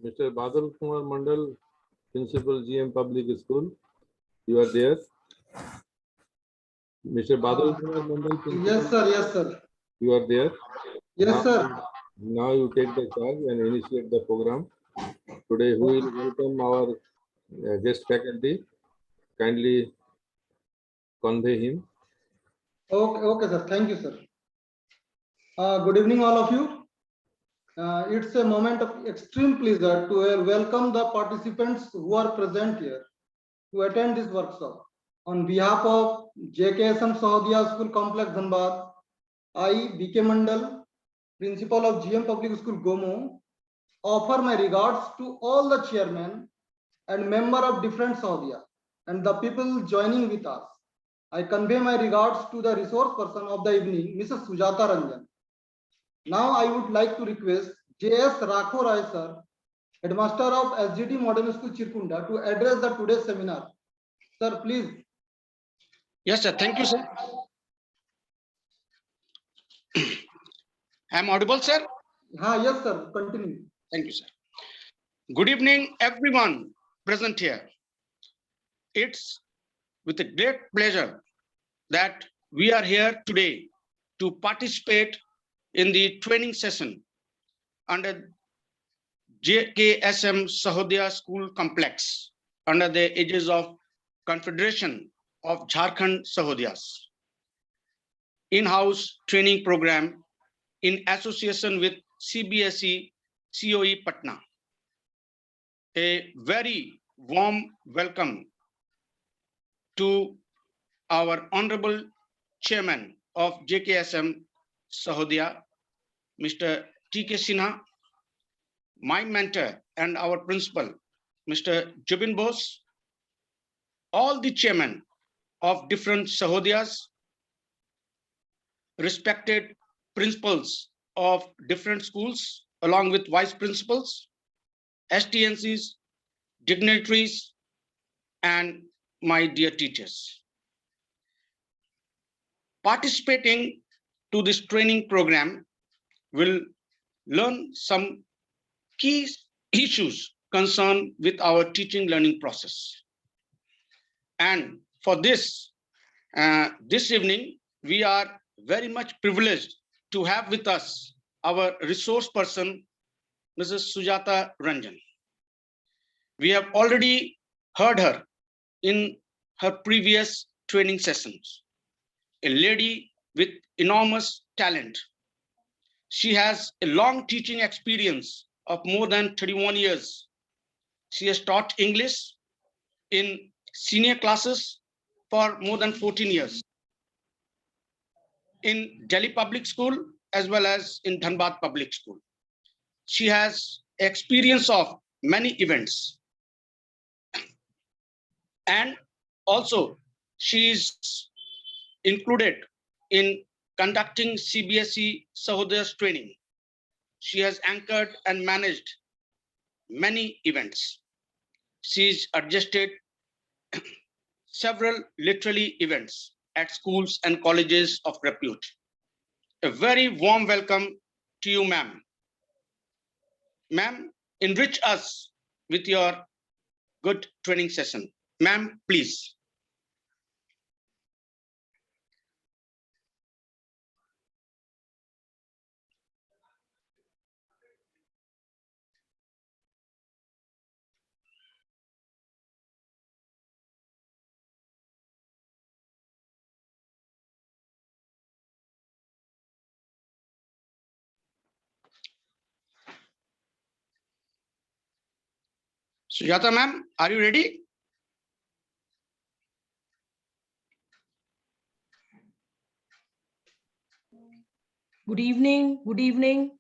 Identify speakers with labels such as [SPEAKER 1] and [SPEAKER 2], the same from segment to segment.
[SPEAKER 1] Mr. Badal Kumar Mandal, Principal GM Public School, you are there. Mr. Badal Kumar Mandal, Principal,
[SPEAKER 2] Yes, sir. Yes, sir.
[SPEAKER 1] you are there.
[SPEAKER 2] Yes,
[SPEAKER 1] Now,
[SPEAKER 2] sir.
[SPEAKER 1] now you take the charge and initiate the program. Today, who will welcome our guest faculty? Kindly convey him.
[SPEAKER 2] Okay, sir. Thank you, sir. Good evening, all of you. It's a moment of extreme pleasure to welcome the participants who are present here to attend this workshop. On behalf of Jksm SAHODAYA School Complex Dhanbad, I, BK Mandal, Principal of GM Public School Gomo, offer my regards to all the chairmen and member of different SAHODAYA and the people joining with us. I convey my regards to the resource person of the evening, Mrs. SUJATA RANJAN. Now I would like to request J.S. Rakho Rai sir, Headmaster of SGT Modern School Chirkunda, to address the today's seminar. Sir, please.
[SPEAKER 3] Yes, sir. Thank you, sir. I am audible, sir?
[SPEAKER 2] Yes, sir. Continue.
[SPEAKER 3] Thank you, sir. Good evening, everyone present here. It's with a great pleasure that we are here today to participate in the training session under Jksm SAHODAYA School Complex under the aegis of Confederation of JHARKHAND SAHODAYAS in-house training program in association with CBSE COE Patna. A very warm welcome to our Honorable Chairman of Jksm SAHODAYA, Mr. T.K. Sinha, my mentor and our principal, Mr. Jubin Bose, all the chairmen of different SAHODAYAs, respected principals of different schools, along with vice principals, STNCs, dignitaries, and my dear teachers. Participating to this training program will learn some key issues concerned with our teaching learning process. And for this, this evening, we are very much privileged to have with us our resource person, Mrs. Sujata Ranjan. We have already heard her in her previous training sessions, a lady with enormous talent. She has a long teaching experience of more than 31 years. She has taught English in senior classes for more than 14 years in Delhi Public School as well as in Dhanbad Public School. She has experience of many events. And also she is included in conducting CBSE SAHODAYAS training. She has anchored and managed many events. She's adjusted several literary events at schools and colleges of repute. A very warm welcome to you, ma'am. Ma'am, enrich us with your good training session. Ma'am, please. Sujata ma'am, are you ready?
[SPEAKER 4] Good evening. Good evening.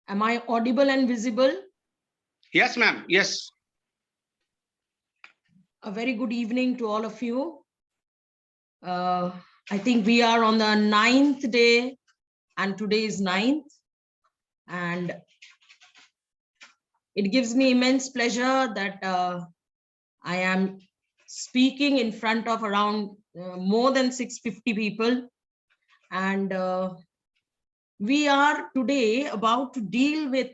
[SPEAKER 4] Am I audible and visible?
[SPEAKER 3] Yes, ma'am. Yes.
[SPEAKER 4] A very good evening to all of you. I think we are on the 9th day and today is 9th. And it gives me immense pleasure that I am speaking in front of around more than 650 people. And we are today about to deal with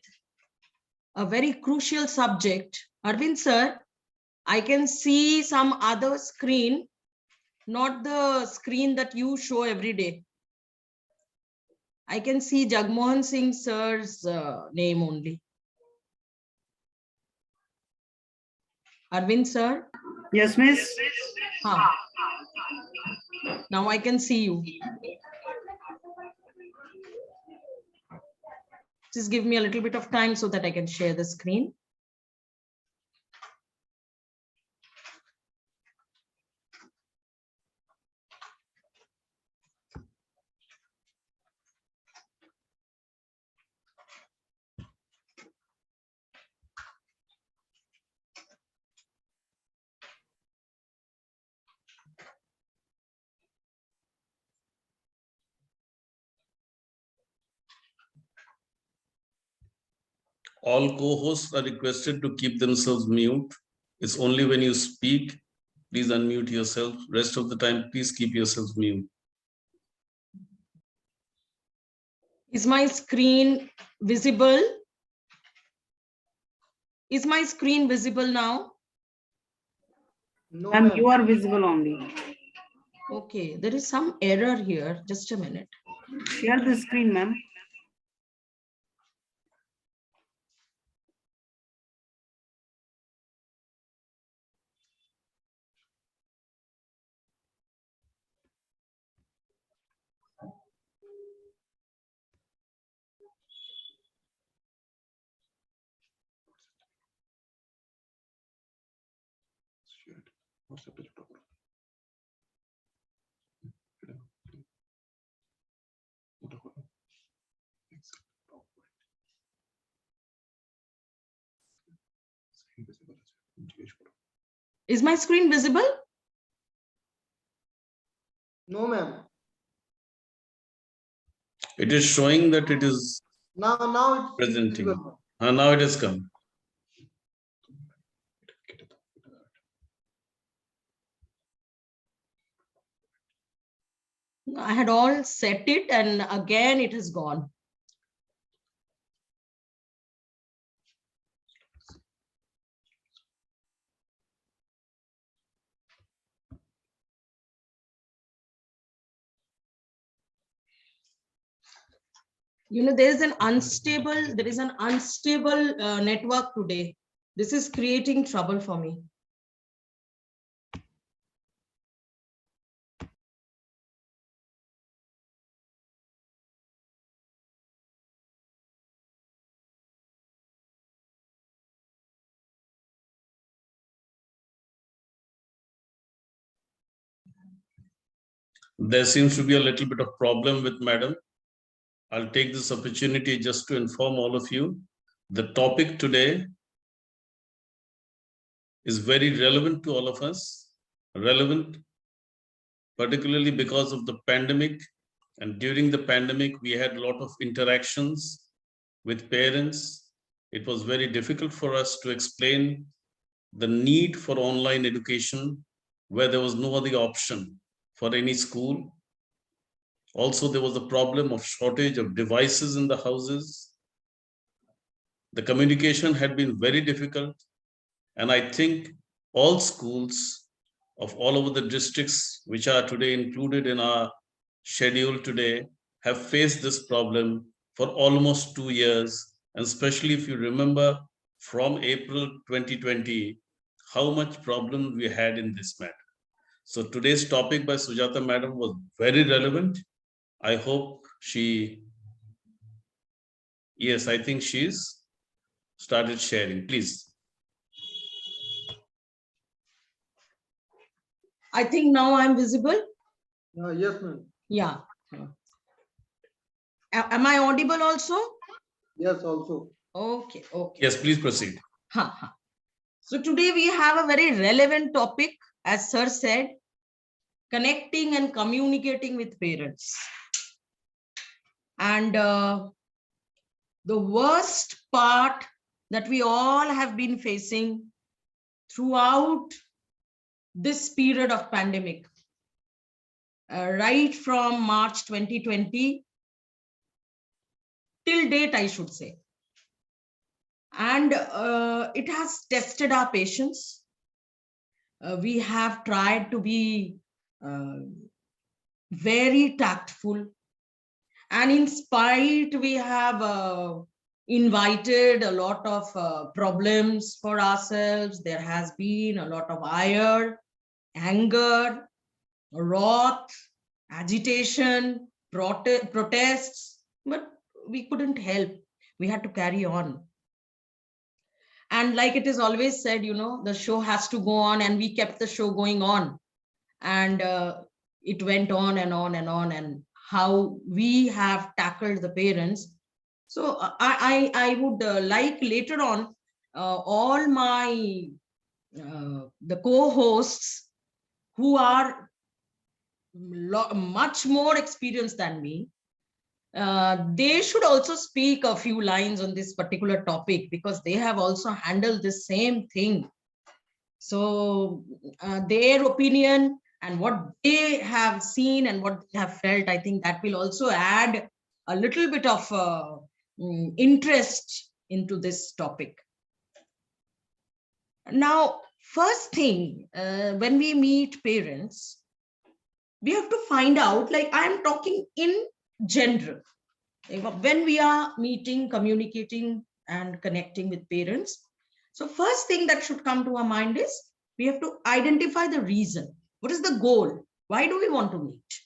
[SPEAKER 4] a very crucial subject. Arvind sir, I can see some other screen, not the screen that you show every day. I can see Jagmohan Singh sir's name only. Arvind sir?
[SPEAKER 5] Yes, miss.
[SPEAKER 4] Huh. Now I can see you. Just give me a little bit of time so that I can share the screen.
[SPEAKER 6] All co-hosts are requested to keep themselves mute. It's only when you speak, please unmute yourself. Rest of the time, please keep yourselves mute.
[SPEAKER 4] Is my screen visible? Is my screen visible now?
[SPEAKER 2] No,
[SPEAKER 5] Ma'am,
[SPEAKER 2] ma'am.
[SPEAKER 5] you are visible only.
[SPEAKER 4] Okay, there is some error here. Just a minute.
[SPEAKER 5] Share the screen, ma'am.
[SPEAKER 4] Is my screen visible?
[SPEAKER 2] No, ma'am.
[SPEAKER 6] It is showing that it is
[SPEAKER 2] Now it's
[SPEAKER 6] presenting.
[SPEAKER 2] visible.
[SPEAKER 6] Now it has come.
[SPEAKER 4] I had all set it and again it has gone. You know, there is an unstable network today. This is creating trouble for me.
[SPEAKER 6] There seems to be a little bit of problem with madam. I'll take this opportunity just to inform all of you. The topic today is very relevant to all of us, relevant particularly because of the pandemic. And during the pandemic, we had a lot of interactions with parents. It was very difficult for us to explain the need for online education where there was no other option for any school. Also, there was a problem of shortage of devices in the houses. The communication had been very difficult. And I think all schools of all over the districts, which are today included in our schedule today, have faced this problem for almost 2 years. And especially if you remember from April 2020, how much problem we had in this matter. So today's topic by Sujata madam was very relevant. I hope yes, I think she's started sharing, please.
[SPEAKER 4] I think now I'm visible.
[SPEAKER 2] Yes, ma'am.
[SPEAKER 4] Yeah. Am I audible also?
[SPEAKER 2] Yes, also.
[SPEAKER 4] Okay.
[SPEAKER 6] Yes, please proceed.
[SPEAKER 4] So today we have a very relevant topic, as sir said, connecting and communicating with parents. And the worst part that we all have been facing throughout this period of pandemic, right from March 2020 till date, I should say. And it has tested our patience. We have tried to be very tactful, and in spite we have invited a lot of problems for ourselves. There has been a lot of ire, anger, wrath, agitation, protests, but we couldn't help. We had to carry on. And like it is always said, you know, the show has to go on, and we kept the show going on. And it went on and on and on, and how we have tackled the parents. So I would like later on all my the co-hosts who are much more experienced than me, they should also speak a few lines on this particular topic, because they have also handled the same thing. So their opinion and what they have seen and what they have felt, I think that will also add a little bit of interest into this topic. Now, first thing, when we meet parents, we have to find out, like I am talking in general, when we are meeting, communicating and connecting with parents. So first thing that should come to our mind is we have to identify the reason. What is the goal? Why do we want to meet?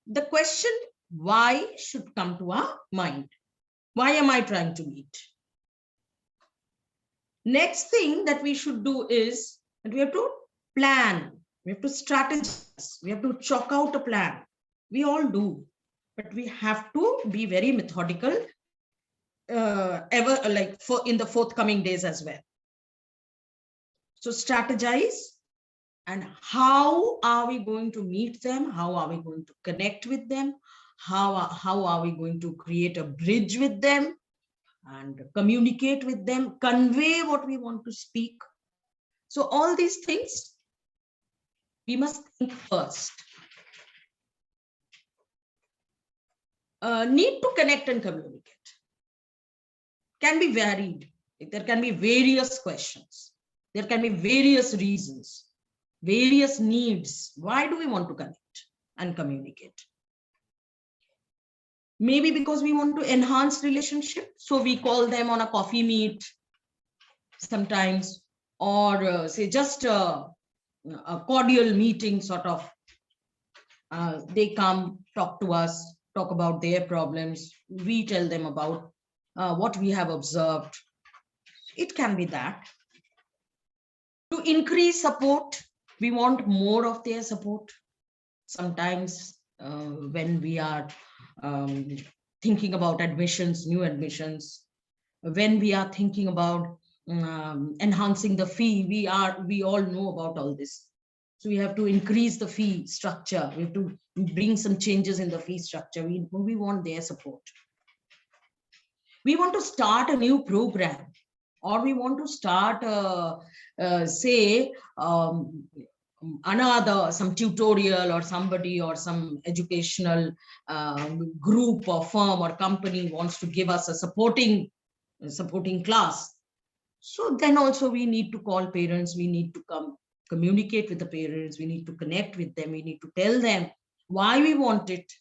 [SPEAKER 4] The question why should come to our mind. Why am I trying to meet? Next thing that we should do is that we have to plan. We have to strategize. We have to chalk out a plan. We all do, but we have to be very methodical in the forthcoming days as well. So strategize, and how are we going to meet them? How are we going to connect with them? How are we going to create a bridge with them and communicate with them, convey what we want to speak? So all these things we must think first. Need to connect and communicate can be varied. There can be various questions. There can be various reasons, various needs. Why do we want to connect and communicate? Maybe because we want to enhance relationship. So we call them on a coffee meet sometimes, or say just a cordial meeting sort of. They come, talk to us, talk about their problems. We tell them about what we have observed. It can be that. To increase support, we want more of their support. Sometimes when we are thinking about admissions, new admissions, when we are thinking about enhancing the fee, we all know about all this. So we have to increase the fee structure. We have to bring some changes in the fee structure. We want their support. We want to start a new program, or we want to start some tutorial or somebody or some educational group or firm or company wants to give us a supporting class. So then also we need to call parents. We need to communicate with the parents. We need to connect with them. We need to tell them why we want it.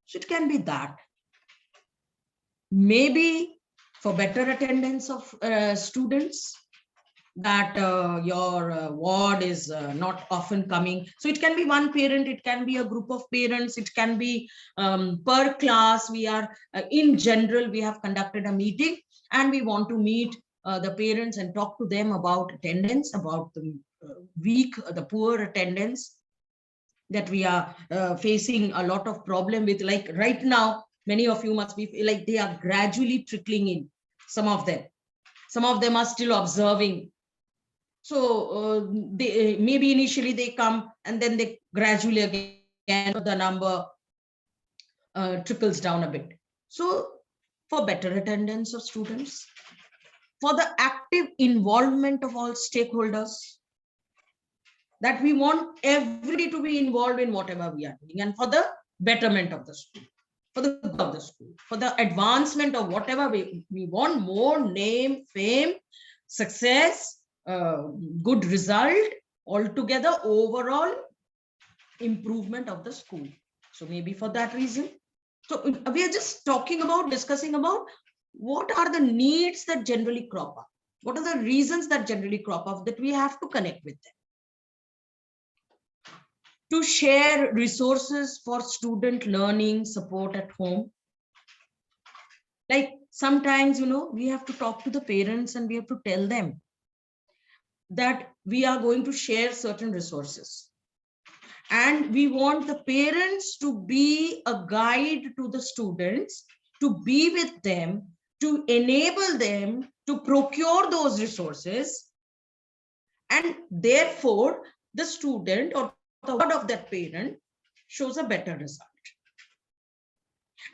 [SPEAKER 4] So it can be that. Maybe for better attendance of students, that your ward is not often coming. So it can be one parent, it can be a group of parents, it can be per class. We are in general, we have conducted a meeting and we want to meet the parents and talk to them about attendance, about the the poor attendance that we are facing a lot of problem with. Like right now, many of you must be like they are gradually trickling in. Some of them are still observing. So they maybe initially they come and then they gradually again the number trickles down a bit. So for better attendance of students, for the active involvement of all stakeholders, that we want everybody to be involved in whatever we are doing, and for the betterment of the student. for the good of the school, for the advancement of whatever we want, more name, fame, success, good result, altogether overall improvement of the school. So maybe for that reason. So we are just talking about, discussing about what are the needs that generally crop up. What are the reasons that generally crop up that we have to connect with them? To share resources for student learning support at home. Like sometimes, we have to talk to the parents and we have to tell them that we are going to share certain resources. And we want the parents to be a guide to the students, to be with them, to enable them to procure those resources. And therefore, the student or the word of that parent shows a better result.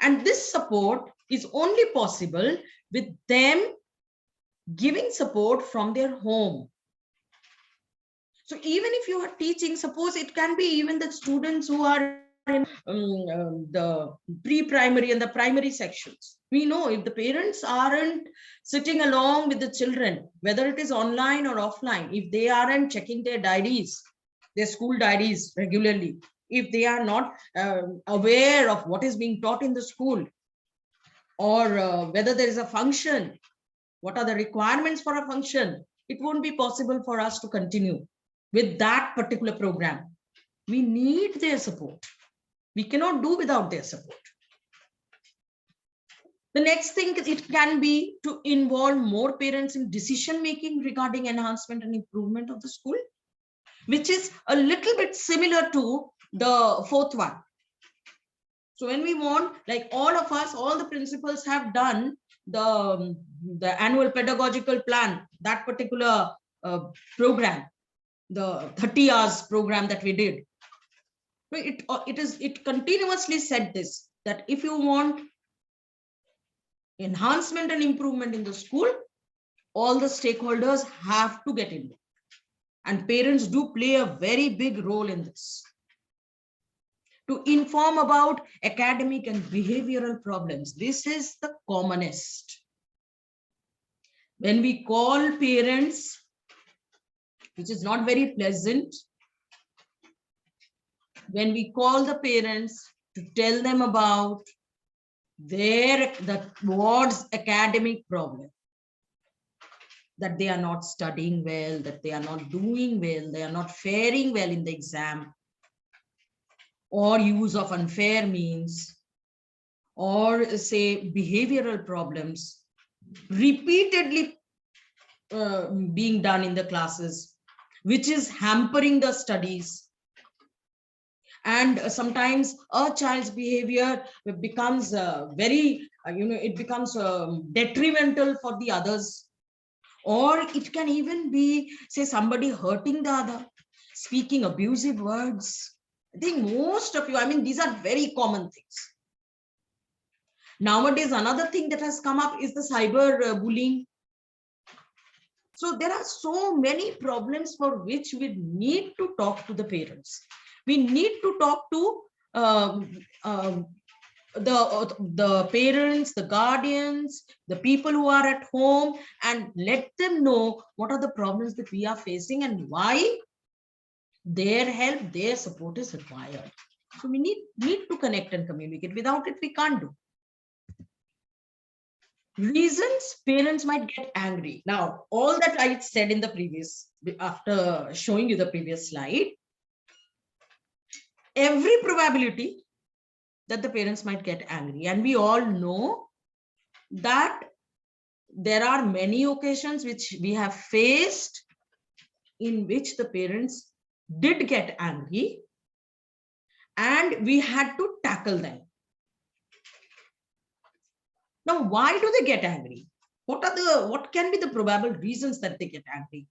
[SPEAKER 4] And this support is only possible with them giving support from their home. So even if you are teaching, suppose it can be even the students who are in the pre-primary and the primary sections. We know if the parents aren't sitting along with the children, whether it is online or offline, if they aren't checking their diaries, their school diaries regularly, if they are not aware of what is being taught in the school, or whether there is a function, what are the requirements for a function, it won't be possible for us to continue with that particular program. We need their support. We cannot do without their support. The next thing, it can be to involve more parents in decision making regarding enhancement and improvement of the school, which is a little bit similar to the fourth one. So when we want, like all of us, all the principals have done the annual pedagogical plan, that particular program, the 30 hours program that we did. It continuously said this, that if you want enhancement and improvement in the school, all the stakeholders have to get involved. And parents do play a very big role in this. To inform about academic and behavioral problems. This is the commonest. When we call parents, which is not very pleasant, when we call the parents to tell them about the ward's academic problem, that they are not studying well, that they are not doing well, they are not faring well in the exam, or use of unfair means, or say behavioral problems repeatedly being done in the classes, which is hampering the studies. And sometimes a child's behavior becomes it becomes detrimental for the others. Or it can even be, say, somebody hurting the other, speaking abusive words. I think most of you, these are very common things. Nowadays, another thing that has come up is the cyber bullying. So there are so many problems for which we need to talk to the parents. We need to talk to the parents, the guardians, the people who are at home, and let them know what are the problems that we are facing and why their help, their support is required. So we need to connect and communicate. Without it, we can't do. Reasons parents might get angry. Now, all that I said in the previous, after showing you the previous slide, every probability that the parents might get angry. And we all know that there are many occasions which we have faced in which the parents did get angry and we had to tackle them. Now, why do they get angry? What can be the probable reasons that they get angry?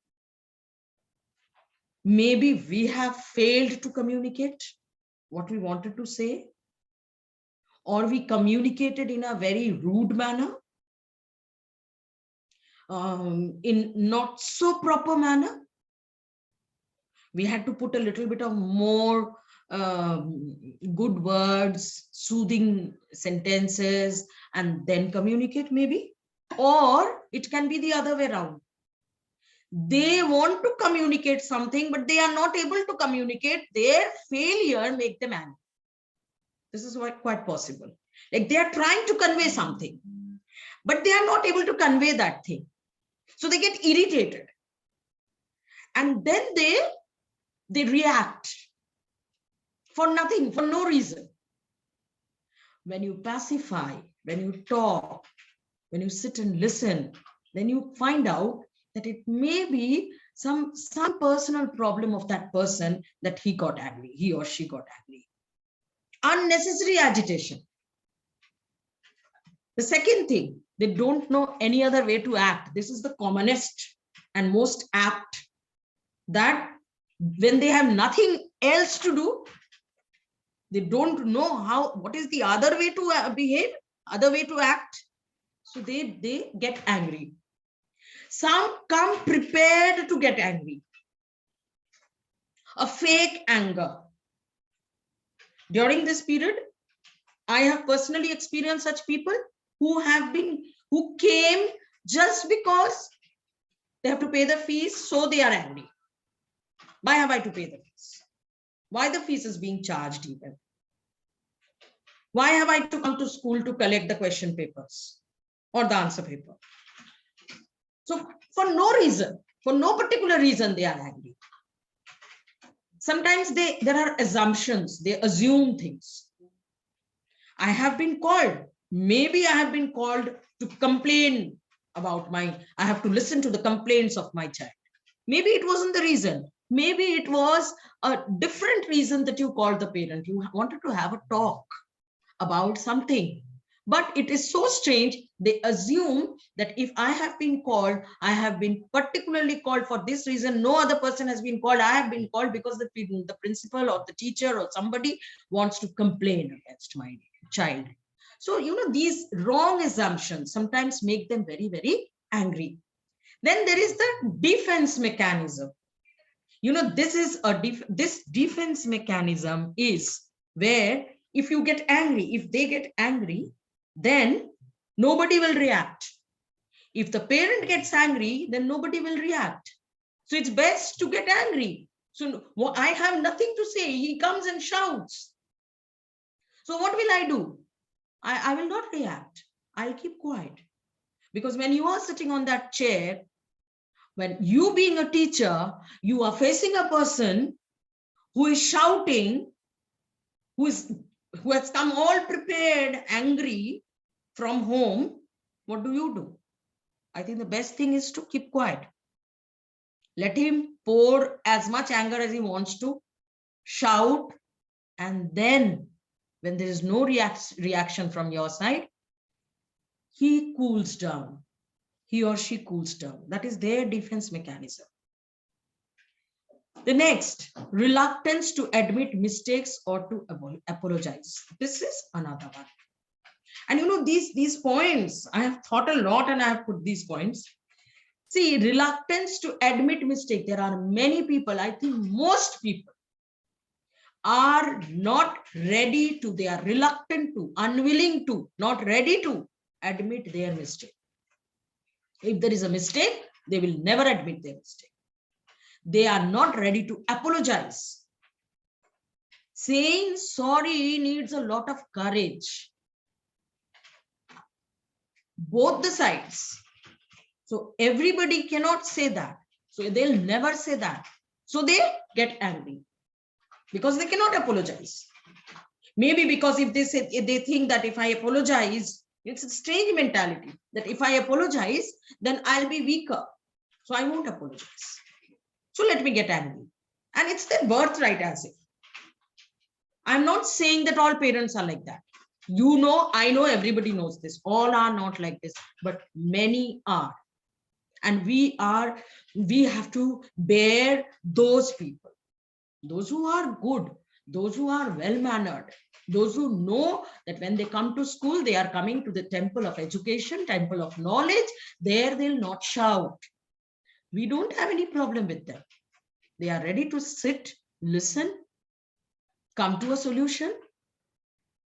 [SPEAKER 4] Maybe we have failed to communicate what we wanted to say, or we communicated in a very rude manner, in not so proper manner. We had to put a little bit of more good words, soothing sentences, and then communicate maybe. Or it can be the other way around. They want to communicate something, but they are not able to communicate. Their failure make them angry. This is quite possible. Like they are trying to convey something, but they are not able to convey that thing. So they get irritated. And then they react for nothing, for no reason. When you pacify, when you talk, when you sit and listen, then you find out that it may be some personal problem of that person that he got angry, he or she got angry. Unnecessary agitation. The second thing, they don't know any other way to act. This is the commonest and most apt, that when they have nothing else to do, they don't know what is the other way to behave, other way to act. So they get angry. Some come prepared to get angry. A fake anger. During this period, I have personally experienced such people who came just because they have to pay the fees, so they are angry. Why have I to pay the fees? Why the fees is being charged even? Why have I to come to school to collect the question papers or the answer paper? So for no reason, for no particular reason, they are angry. Sometimes there are assumptions, they assume things. I have been called, maybe I have been called to complain about I have to listen to the complaints of my child. Maybe it wasn't the reason. Maybe it was a different reason that you called the parent. You wanted to have a talk about something. But it is so strange, they assume that if I have been called, I have been particularly called for this reason, no other person has been called, I have been called because the principal or the teacher or somebody wants to complain against my child. So, these wrong assumptions sometimes make them very, very angry. Then there is the defense mechanism. This defense mechanism is where if you get angry, if they get angry, then nobody will react. If the parent gets angry, then nobody will react. So it's best to get angry. So I have nothing to say. He comes and shouts. So what will I do? I will not react. I'll keep quiet. Because when you are sitting on that chair, when you being a teacher, you are facing a person who is shouting, who has come all prepared, angry from home. What do? I think the best thing is to keep quiet. Let him pour as much anger as he wants to, shout, and then when there is no reaction from your side, he cools down. He or she cools down. That is their defense mechanism. The next, reluctance to admit mistakes or to apologize. This is another one. And these points, I have thought a lot and I have put these points. See, reluctance to admit mistake. There are many people, I think most people are not ready to, they are reluctant to, unwilling to, not ready to admit their mistake. If there is a mistake, they will never admit their mistake. They are not ready to apologize. Saying sorry needs a lot of courage. Both the sides. So everybody cannot say that. So they'll never say that. So they get angry because they cannot apologize. Maybe because if they think that if I apologize, it's a strange mentality that if I apologize, then I'll be weaker. So I won't apologize. So let me get angry. And it's their birthright as if. I'm not saying that all parents are like that. I know everybody knows this. All are not like this, but many are. And we have to bear those people, those who are good, those who are well-mannered, those who know that when they come to school, they are coming to the temple of education, temple of knowledge. There they'll not shout. We don't have any problem with them. They are ready to sit, listen, come to a solution.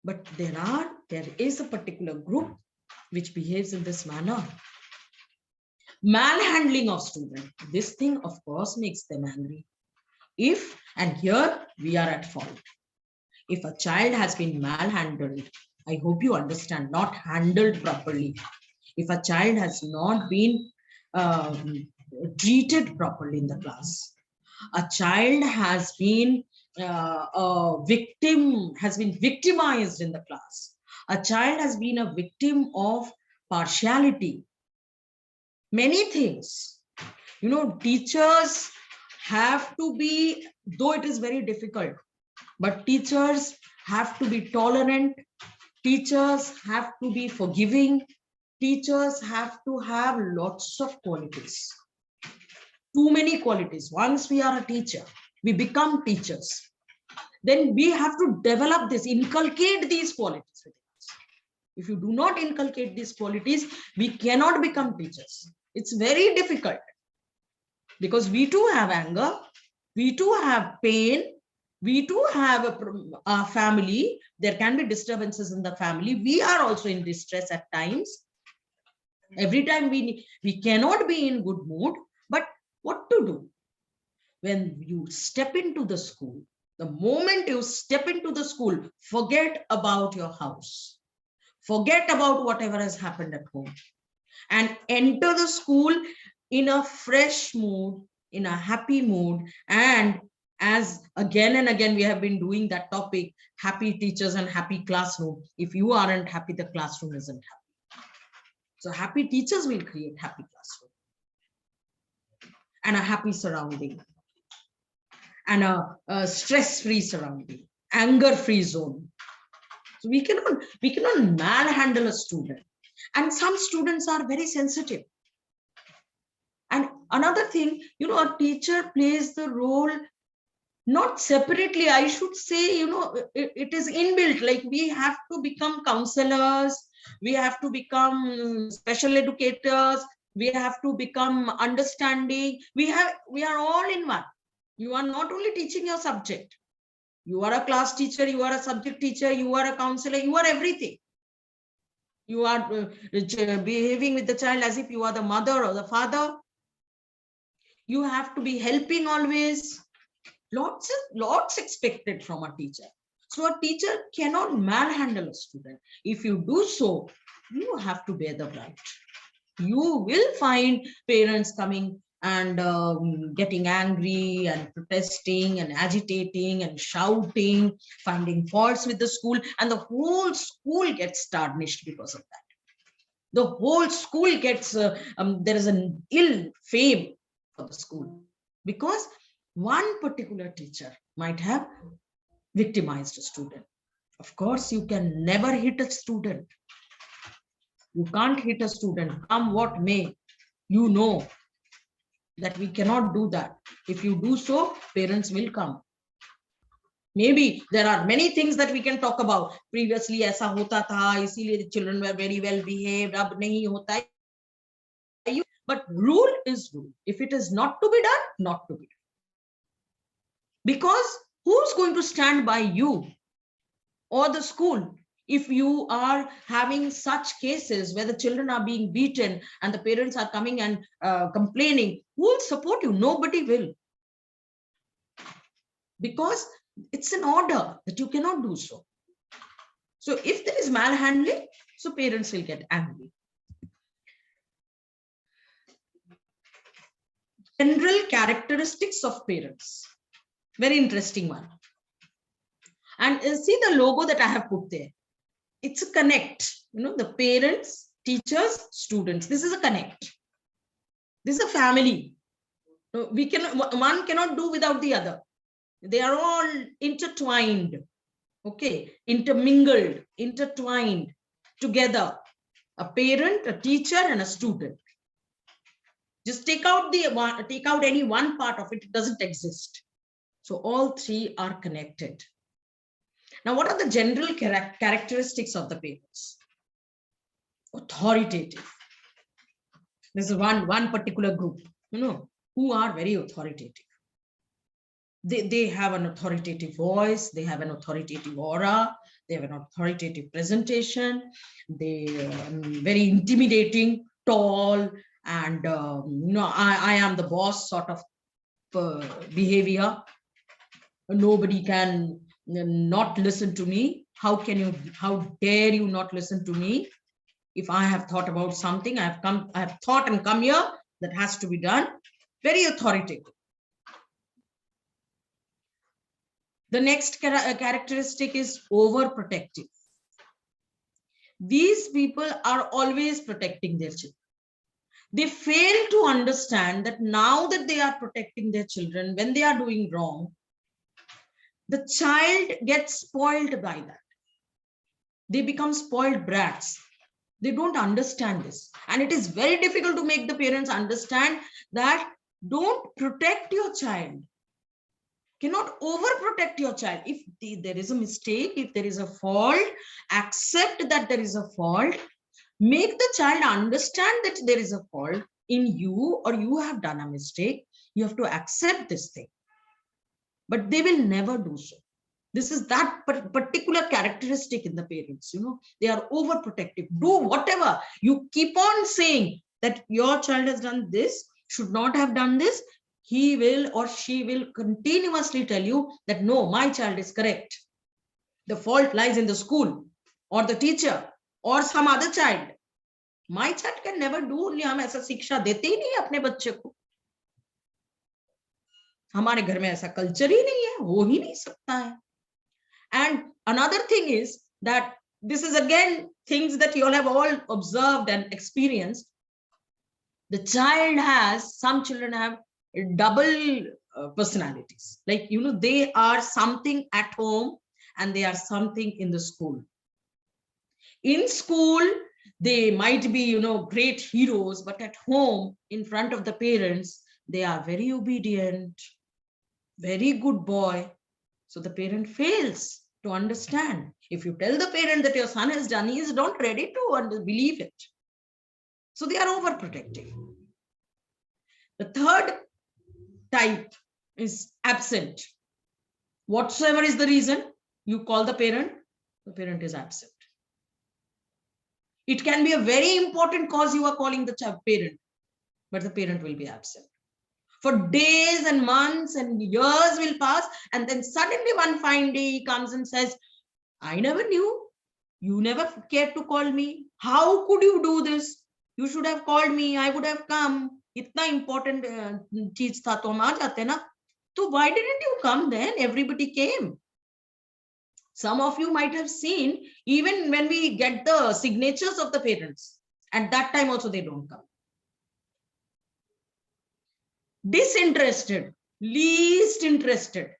[SPEAKER 4] But there is a particular group which behaves in this manner. Manhandling of students. This thing, of course, makes them angry. And here we are at fault. If a child has been malhandled, I hope you understand, not handled properly. If a child has not been treated properly in the class, a child has been victimized in the class, a child has been a victim of partiality, many things. Teachers have to be, though it is very difficult, but teachers have to be tolerant, teachers have to be forgiving, teachers have to have lots of qualities, too many qualities. Once we are a teacher, we become teachers, then we have to develop this, inculcate these qualities within us. If you do not inculcate these qualities, we cannot become teachers. It's very difficult, because we too have anger, we too have pain, we too have a family. There can be disturbances in the family. We are also in distress at times. Every time we cannot be in good mood. But what to do? When you step into the school, the moment you step into the school, forget about your house, forget about whatever has happened at home, and enter the school in a fresh mood, in a happy mood. And as again and again we have been doing that topic, happy teachers and happy classroom. If you aren't happy, the classroom isn't happy. So happy teachers will create happy classroom and a happy surrounding and a stress-free surrounding, anger-free zone. So we cannot manhandle a student. And some students are very sensitive. And another thing, a teacher plays the role not separately, I should say, it is inbuilt. Like, we have to become counselors, we have to become special educators, we have to become understanding. We are all in one. You are not only teaching your subject. You are a class teacher, you are a subject teacher, you are a counselor, you are everything. You are behaving with the child as if you are the mother or the father. You have to be helping always. Lots expected from a teacher. So a teacher cannot manhandle a student. If you do so, you have to bear the brunt. You will find parents coming and getting angry and protesting and agitating and shouting, finding faults with the school, and the whole school gets tarnished because of that. The whole school gets, there is an ill fame for the school, because one particular teacher might have victimized a student. Of course, you can never hit a student. You can't hit a student, come what may. You know that we cannot do that. If you do so, parents will come. Maybe there are many things that we can talk about. Previously, aisa hota tha, isliye the children were very well behaved, ab nahi hota hai. But rule is rule. If it is not to be done, not to be done. Because who's going to stand by you or the school if you are having such cases where the children are being beaten and the parents are coming and complaining? Who will support you? Nobody will. Because it's an order that you cannot do so. So if there is malhandling, so parents will get angry. General characteristics of parents. Very interesting one. And see the logo that I have put there. It's a connect. The parents, teachers, students. This is a connect. This is a family. One cannot do without the other. They are all intertwined. Okay, intermingled, intertwined together. A parent, a teacher, and a student. Just take out any one part of it. It doesn't exist. So all three are connected. Now, what are the general characteristics of the parents? Authoritative. This is one particular group, who are very authoritative. They have an authoritative voice, they have an authoritative aura, they have an authoritative presentation, they very intimidating, tall, and I am the boss sort of behavior. Nobody can not listen to me. How dare you not listen to me? If I have thought about something, I have thought and come here, that has to be done. Very authoritative. The next characteristic is overprotective. These people are always protecting their children. They fail to understand that now that they are protecting their children, when they are doing wrong, the child gets spoiled by that. They become spoiled brats. They don't understand this. And it is very difficult to make the parents understand that don't protect your child. Cannot overprotect your child. If there is a mistake, if there is a fault, accept that there is a fault. Make the child understand that there is a fault in you, or you have done a mistake. You have to accept this thing. But they will never do so. This is that particular characteristic in the parents. They are overprotective. Do whatever. You keep on saying that your child has done this, should not have done this. He will or she will continuously tell you that no, my child is correct. The fault lies in the school or the teacher or some other child. My child can never do. हम ऐसा शिक्षा देते ही नहीं अपने बच्चे को. हमारे घर में ऐसा कल्चर ही नहीं है, हो ही नहीं सकता है. And another thing is that this is again things that you all have all observed and experienced. The child has, some children have double personalities. Like, they are something at home and they are something in the school. In school, they might be, great heroes, but at home, in front of the parents, they are very obedient, very good boy. So the parent fails to understand. If you tell the parent that your son has done, he is not ready to believe it. So they are overprotective. The third type is absent. Whatsoever is the reason, you call the parent is absent. It can be a very important cause you are calling the parent, but the parent will be absent. For days and months and years will pass, and then suddenly one fine day he comes and says, I never knew. You never cared to call me. How could you do this? You should have called me. I would have come. Itna important cheez tha to hum aa jate na. So why didn't you come then? Everybody came. Some of you might have seen, even when we get the signatures of the parents, at that time also they don't come. Disinterested, least interested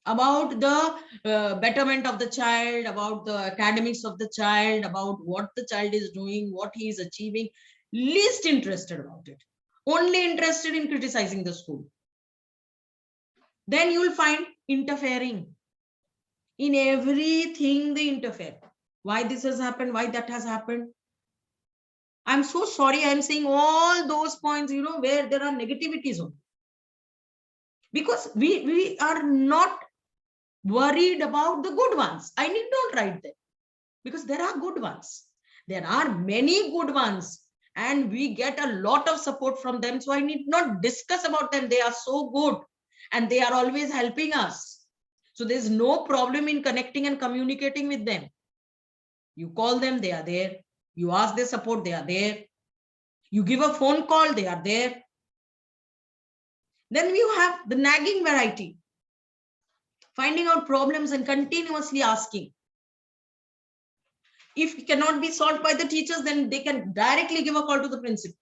[SPEAKER 4] about the betterment of the child, about the academics of the child, about what the child is doing, what he is achieving, least interested about it. Only interested in criticizing the school. Then you will find interfering. In everything they interfere. Why this has happened, why that has happened. I'm so sorry, I'm saying all those points, where there are negativities on. Because we are not worried about the good ones. I need not write them. Because there are good ones. There are many good ones. And we get a lot of support from them. So I need not discuss about them. They are so good. And they are always helping us. So there's no problem in connecting and communicating with them. You call them, they are there. You ask their support, they are there. You give a phone call, they are there. Then you have the nagging variety. Finding out problems and continuously asking. If it cannot be solved by the teachers, then they can directly give a call to the principal.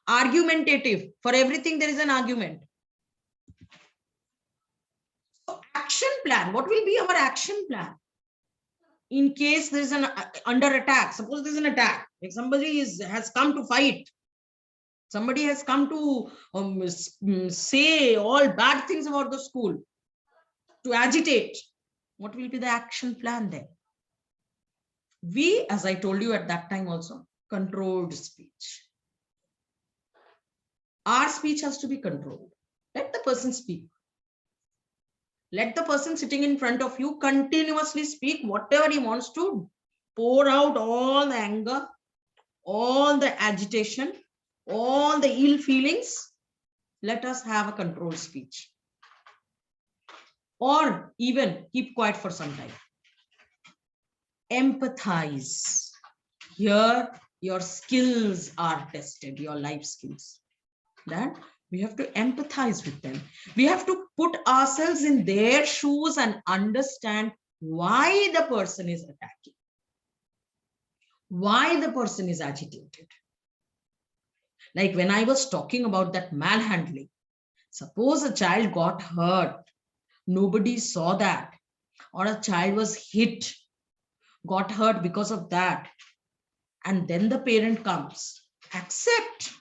[SPEAKER 4] Argumentative. For everything, there is an argument. So action plan. What will be our action plan? In case there is an under attack, suppose there is an attack, if somebody has come to fight, somebody has come to say all bad things about the school, to agitate, what will be the action plan there? We, as I told you at that time also, controlled speech. Our speech has to be controlled. Let the person speak. Let the person sitting in front of you continuously speak whatever he wants to, pour out all the anger, all the agitation, all the ill feelings. Let us have a controlled speech. Or even keep quiet for some time. Empathize. Here, your skills are tested, your life skills. That we have to empathize with them. We have to put ourselves in their shoes and understand why the person is attacking, why the person is agitated. Like when I was talking about that malhandling, suppose a child got hurt, nobody saw that, or a child was hit, got hurt because of that, and then the parent comes, accept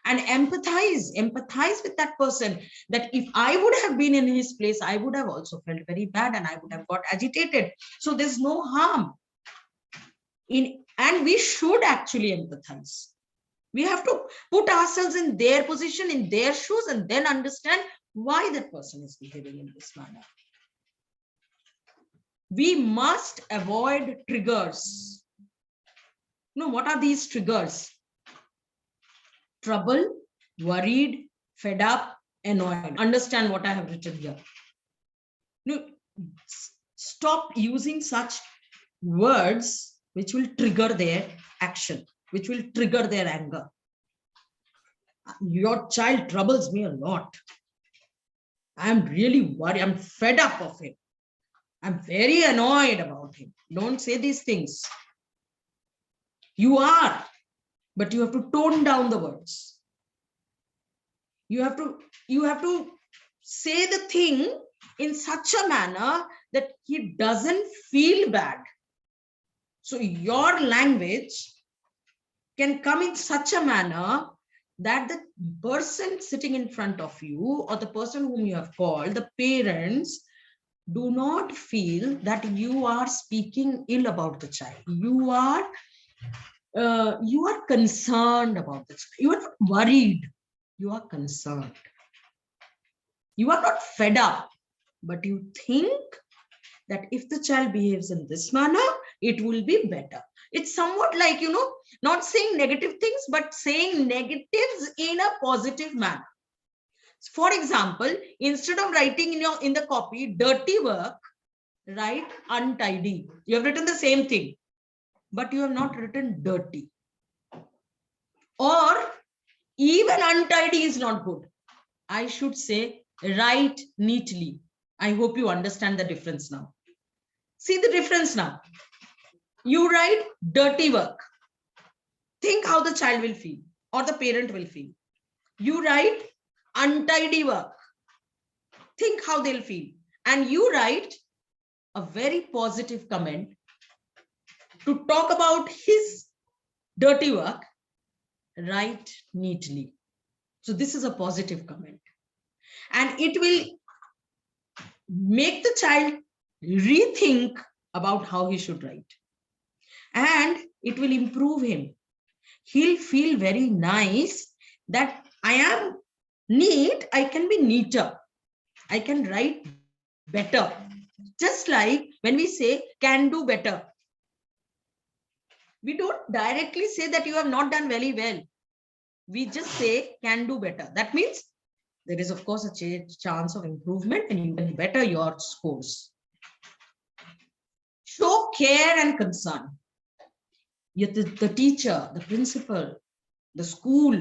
[SPEAKER 4] and empathize with that person, that if I would have been in his place, I would have also felt very bad and I would have got agitated. So there's no harm and we should actually empathize. We have to put ourselves in their position, in their shoes, and then understand why that person is behaving in this manner. We must avoid triggers. No, what are these triggers? Trouble, worried, fed up, annoyed. Understand what I have written here. No, stop using such words which will trigger their action, which will trigger their anger. Your child troubles me a lot. I'm really worried. I'm fed up of him. I'm very annoyed about him. Don't say these things. You are, but you have to tone down the words. You have to say the thing in such a manner that he doesn't feel bad. So your language can come in such a manner that the person sitting in front of you or the person whom you have called, the parents, do not feel that you are speaking ill about the child. You are concerned about the child. You are not worried. You are concerned. You are not fed up, but you think that if the child behaves in this manner, it will be better. It's somewhat like, not saying negative things, but saying negatives in a positive manner. For example, instead of writing in the copy, dirty work, write untidy. You have written the same thing, but you have not written dirty. Or even untidy is not good. I should say write neatly. I hope you understand the difference now. See the difference now. You write dirty work. Think how the child will feel or the parent will feel. You write untidy work. Think how they'll feel. And you write a very positive comment to talk about his dirty work. Write neatly. So this is a positive comment. And it will make the child rethink about how he should write. And it will improve him. He'll feel very nice that I am neat, I can be neater. I can write better. Just like when we say can do better. We don't directly say that you have not done very well. We just say can do better. That means there is, of course, a chance of improvement and you can better your scores. Show care and concern. Yet the teacher, the principal, the school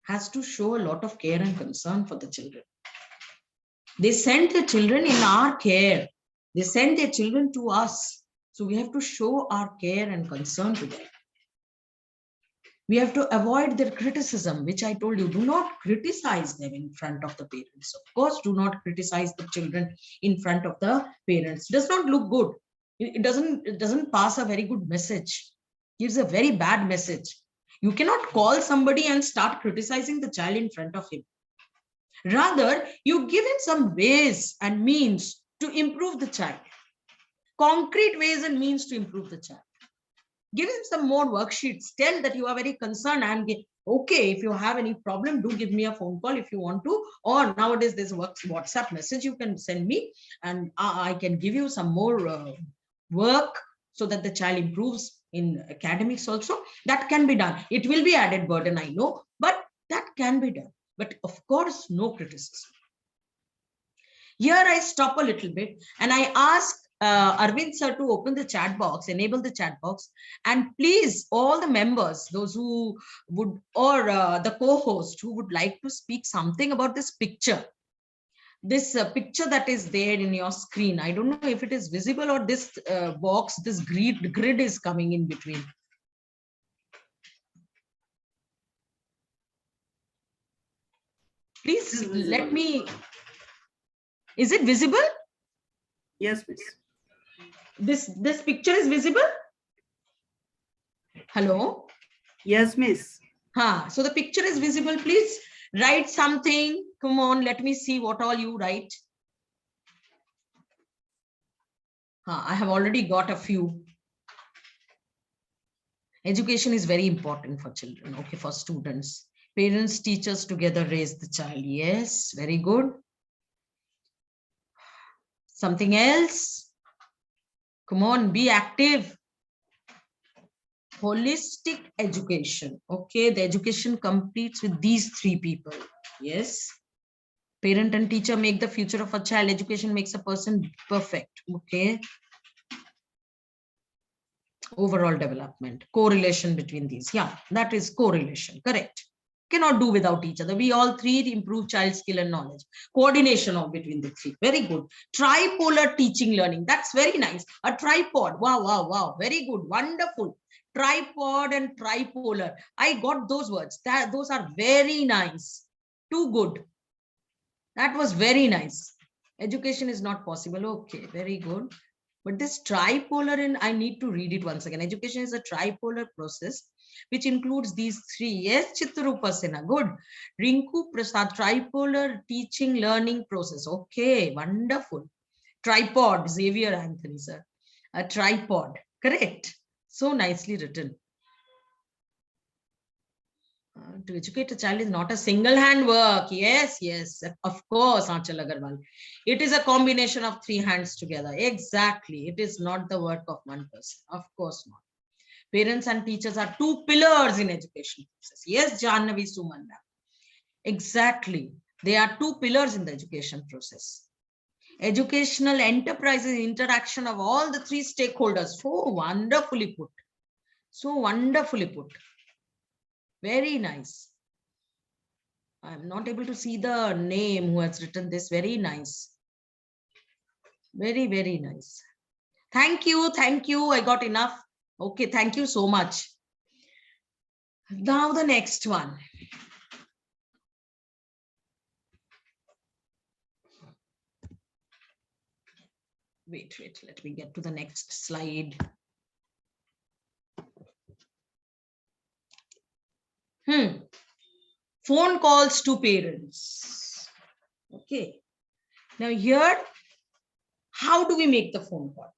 [SPEAKER 4] has to show a lot of care and concern for the children. They send their children in our care. They send their children to us. So we have to show our care and concern to them. We have to avoid their criticism, which I told you, do not criticize them in front of the parents. Of course, do not criticize the children in front of the parents. It does not look good. It doesn't pass a very good message. It gives a very bad message. You cannot call somebody and start criticizing the child in front of him. Rather, you give him some ways and means to improve the child. Concrete ways and means to improve the child. Give him some more worksheets. Tell that you are very concerned and okay, if you have any problem, do give me a phone call if you want to. Or nowadays there's a WhatsApp message you can send me, and I can give you some more work so that the child improves in academics also. That can be done. It will be added burden, I know, but that can be done. But of course, no criticism. Here I stop a little bit and I ask Arvind sir to open the chat box, enable the chat box, and please all the members, those who would, or the co-host who would like to speak something about this picture. This picture that is there in your screen. I don't know if it is visible or this box, this grid is coming in between. Please let me. Is it visible?
[SPEAKER 5] Yes, miss.
[SPEAKER 4] This picture is visible? Hello?
[SPEAKER 5] Yes, miss.
[SPEAKER 4] So the picture is visible. Please write something. Come on, let me see what all you write. I have already got a few. Education is very important for children, okay, for students. Parents, teachers together raise the child. Yes, very good. Something else? Come on, be active. Holistic education. Okay, the education completes with these three people. Yes. Parent and teacher make the future of a child. Education makes a person perfect. Okay. Overall development. Correlation between these. Yeah, that is correlation. Correct. Cannot do without each other. We all three improve child skill and knowledge. Coordination of between the three. Very good. Tripolar teaching learning. That's very nice. A tripod. Wow, wow, wow. Very good. Wonderful. Tripod and tripolar. I got those words. Those are very nice. Too good. That was very nice. Education is not possible. Okay, very good. But this tripolar, and I need to read it once again. Education is a tripolar process which includes these three. Yes, Chittarupa Sena. Good. Rinku Prasad, tripolar teaching learning process. Okay, wonderful. Tripod, Xavier Anthony, sir. A tripod. Correct. So nicely written. To educate a child is not a single hand work. Yes, yes, of course, Aanchal Agarwal. It is a combination of three hands together. Exactly. It is not the work of one person. Of course not. Parents and teachers are two pillars in education process. Yes, Jannavi Sumanda. Exactly. They are two pillars in the education process. Educational enterprise is interaction of all the three stakeholders. So wonderfully put. So wonderfully put. Very nice. I'm not able to see the name who has written this. Very nice. Very, very nice. Thank you. Thank you. I got enough. Okay. Thank you so much. Now the next one. Wait. Let me get to the next slide. Phone calls to parents. Okay. Now here, how do we make the phone call?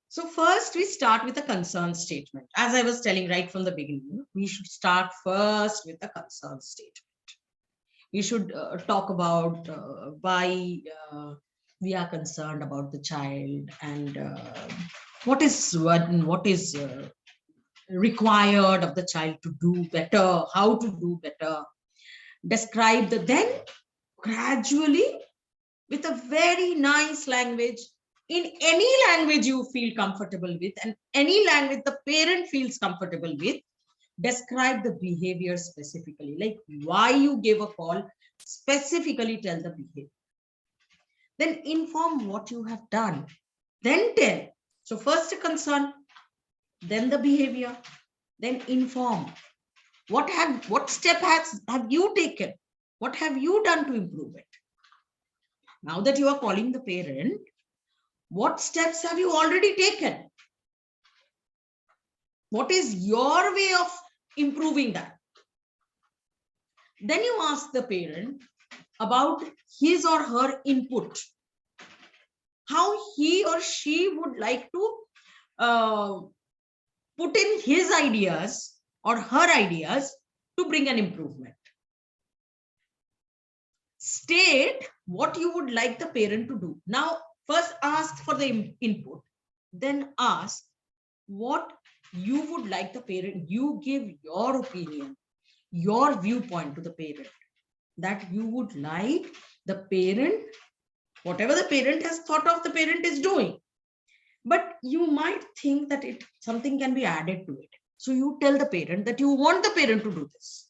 [SPEAKER 4] So first we start with a concern statement. As I was telling right from the beginning, we should start first with a concern statement. We should talk about why we are concerned about the child and what is required of the child to do better, how to do better. Describe the, then gradually with a very nice language, in any language you feel comfortable with and any language the parent feels comfortable with, describe the behavior specifically, like why you gave a call, specifically tell the behavior. Then inform what you have done, then tell. So first a concern, then the behavior, then inform. What step have you taken? What have you done to improve it? Now that you are calling the parent, what steps have you already taken? What is your way of improving that? Then you ask the parent about his or her input, how he or she would like to put in his ideas or her ideas to bring an improvement. State what you would like the parent to do. Now, first ask for the input, then ask what you would like the parent. You give your opinion, your viewpoint to the parent, that you would like the parent, whatever the parent has thought of, the parent is doing. But you might think that something can be added to it. So you tell the parent that you want the parent to do this.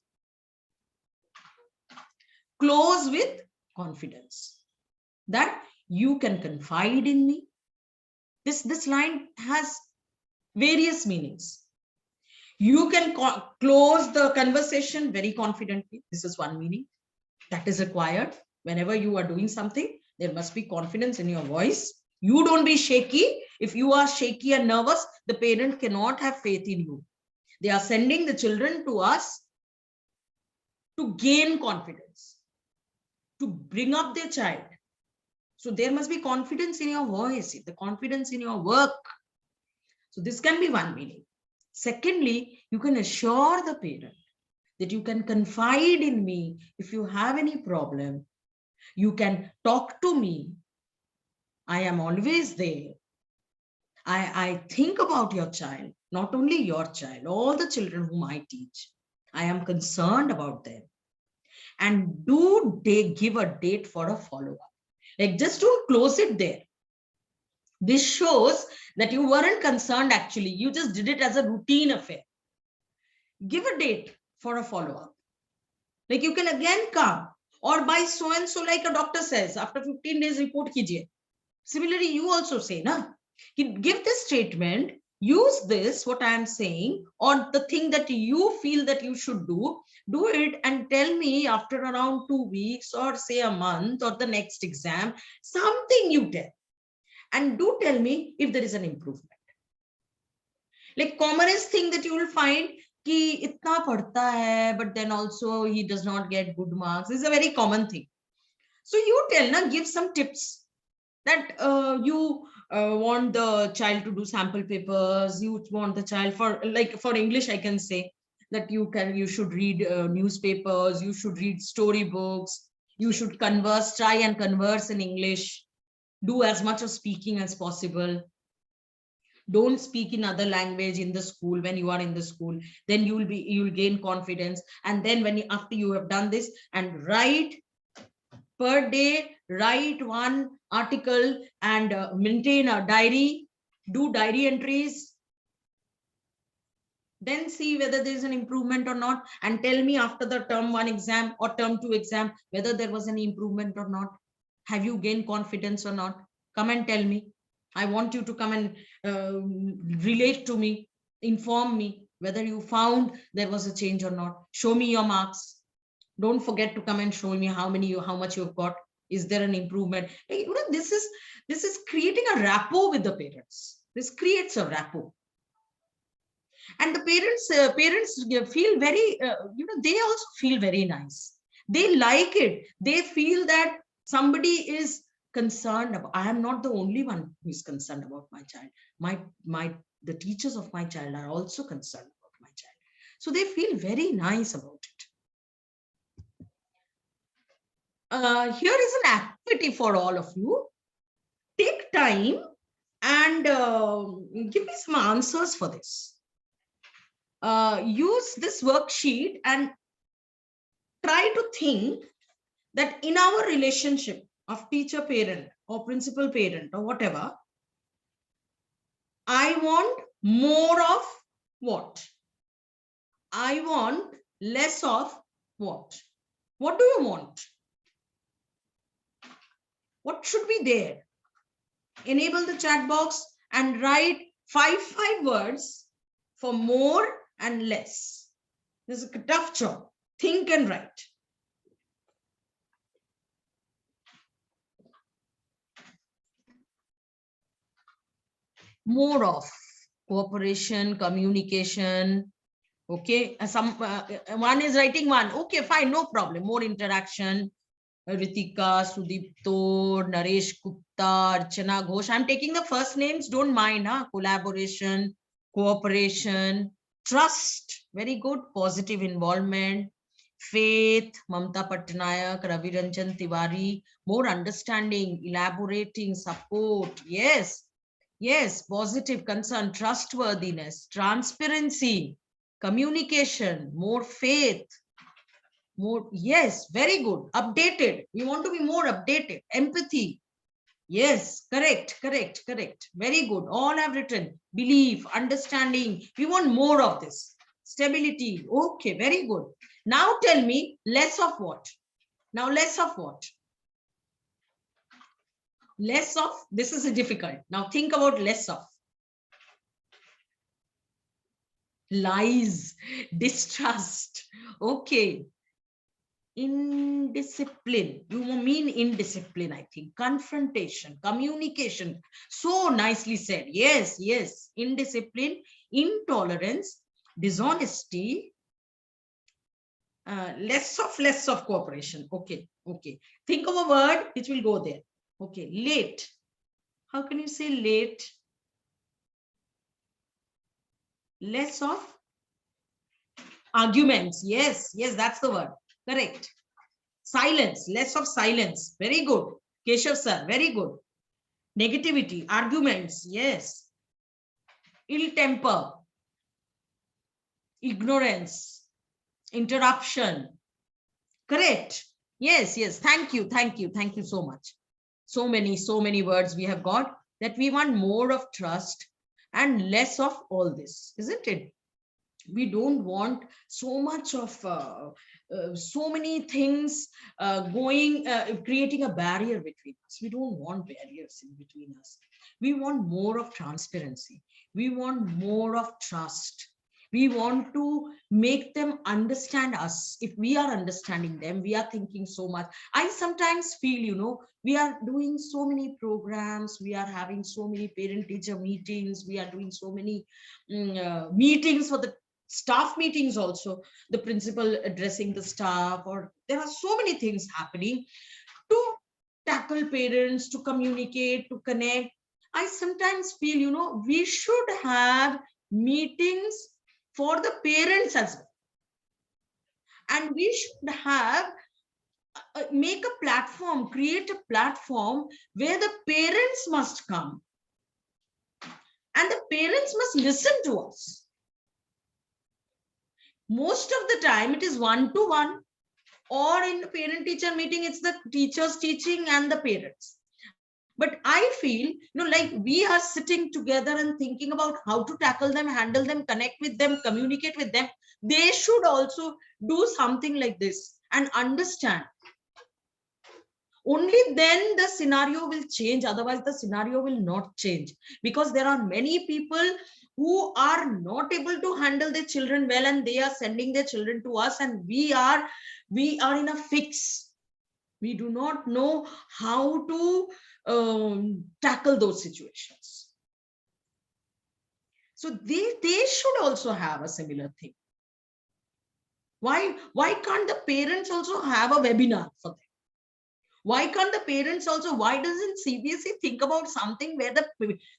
[SPEAKER 4] Close with confidence, that you can confide in me. This line has various meanings. You can close the conversation very confidently. This is one meaning that is required. Whenever you are doing something, there must be confidence in your voice. You don't be shaky. If you are shaky and nervous, the parent cannot have faith in you. They are sending the children to us to gain confidence, to bring up their child. So there must be confidence in your voice, the confidence in your work. So this can be one meaning. Secondly, you can assure the parent that you can confide in me. If you have any problem, you can talk to me. I am always there. I think about your child, not only your child, all the children whom I teach. I am concerned about them. And do they give a date for a follow-up? Like, just don't close it there. This shows that you weren't concerned actually. You just did it as a routine affair. Give a date for a follow-up. Like, you can again come, or by so and so, like a doctor says, after 15 days report kijiye. Similarly, you also say, na, give this statement, use this, what I am saying, or the thing that you feel that you should do it, and tell me after around 2 weeks or say a month or the next exam, something you tell. And do tell me if there is an improvement. Like, commonest thing that you will find, ki itna padhta hai, but then also he does not get good marks. This is a very common thing. So you tell, na, give some tips that you want the child to do sample papers. You want the child for English, I can say that you should read newspapers, you should read storybooks, you should try and converse in English, do as much of speaking as possible. Don't speak in other language in the school when you are in the school. Then you will gain confidence. And then after you have done this, and write per day, write one article and maintain a diary, do diary entries. Then see whether there is an improvement or not, and tell me after the term 1 exam or term 2 exam whether there was any improvement or not. Have you gained confidence or not? Come and tell me. I want you to come and relate to me, inform me whether you found there was a change or not. Show me your marks. Don't forget to come and show me how much you've got. Is there an improvement? You know, this is creating a rapport with the parents. This creates a rapport. And the parents feel very, they also feel very nice. They like it. They feel that somebody is concerned about. I am not the only one who is concerned about my child. The teachers of my child are also concerned about my child. So they feel very nice about it. Here is an activity for all of you. Take time and give me some answers for this. Use this worksheet and try to think that in our relationship of teacher-parent or principal-parent or whatever, I want more of what? I want less of what? What do you want? What should be there? Enable the chat box and write five words for more and less. This is a tough job. Think and write. More of cooperation, communication. Okay, one is writing one. Okay, fine, no problem. More interaction. Ritika, Sudipto, Naresh Gupta, Archana Ghosh. I'm taking the first names. Don't mind, huh? Collaboration, cooperation, trust, very good, positive involvement, faith, Mamta Patnaik, Ravi Ranjan Tiwari, more understanding, elaborating, support, yes, yes, positive concern, trustworthiness, transparency, communication, more faith, more, yes, very good, updated, we want to be more updated, empathy, yes, correct, correct, correct, very good, all have written, belief, understanding, we want more of this, stability, okay, very good. Now tell me less of what? Now less of what? Less of, this is a difficult, now think about less of. Lies, distrust, okay. Indiscipline, you mean indiscipline, I think. Confrontation, communication, so nicely said, yes, yes. Indiscipline, intolerance, dishonesty, less of cooperation, okay, okay. Think of a word which will go there, okay. Late, how can you say late? Less of arguments, yes, yes, that's the word, correct. Silence, less of silence, very good, Keshav sir, very good. Negativity, arguments, yes. Ill temper, ignorance, interruption, correct. Yes, yes, thank you, thank you, thank you so much. So many words we have got, that we want more of trust and less of all this, isn't it? We don't want so much of so many things creating a barrier between us. We don't want barriers in between us. We want more of transparency. We want more of trust. We want to make them understand us. If we are understanding them, we are thinking so much. I sometimes feel, you know, we are doing so many programs, we are having so many parent-teacher meetings, we are doing so many meetings for the staff meetings also, the principal addressing the staff, or there are so many things happening to tackle parents, to communicate, to connect. I sometimes feel, you know, we should have meetings for the parents as well. And we should have make a platform, create a platform where the parents must come and the parents must listen to us. Most of the time it is one-to-one, or in the parent-teacher meeting, it's the teachers teaching and the parents. But I feel, you know, like we are sitting together and thinking about how to tackle them, handle them, connect with them, communicate with them. They should also do something like this and understand. Only then the scenario will change. Otherwise, the scenario will not change, because there are many people who are not able to handle their children well, and they are sending their children to us, and we are in a fix. We do not know how to tackle those situations. So they should also have a similar thing. Why can't the parents also have a webinar for them? Why can't the parents also, why doesn't CBSE think about something where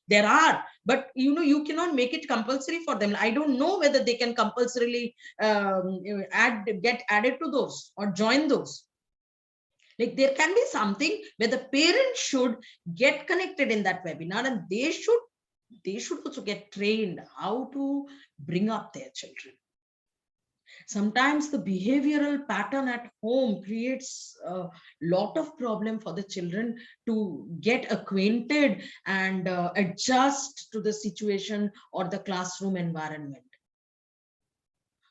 [SPEAKER 4] there are, but you know, you cannot make it compulsory for them. I don't know whether they can compulsorily get added to those or join those. Like there can be something where the parents should get connected in that webinar, and they should also get trained how to bring up their children. Sometimes the behavioral pattern at home creates a lot of problem for the children to get acquainted and adjust to the situation or the classroom environment.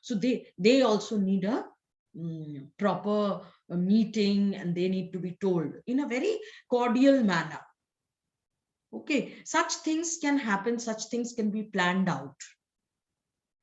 [SPEAKER 4] So they also need a proper meeting, and they need to be told in a very cordial manner. Okay, such things can happen, such things can be planned out.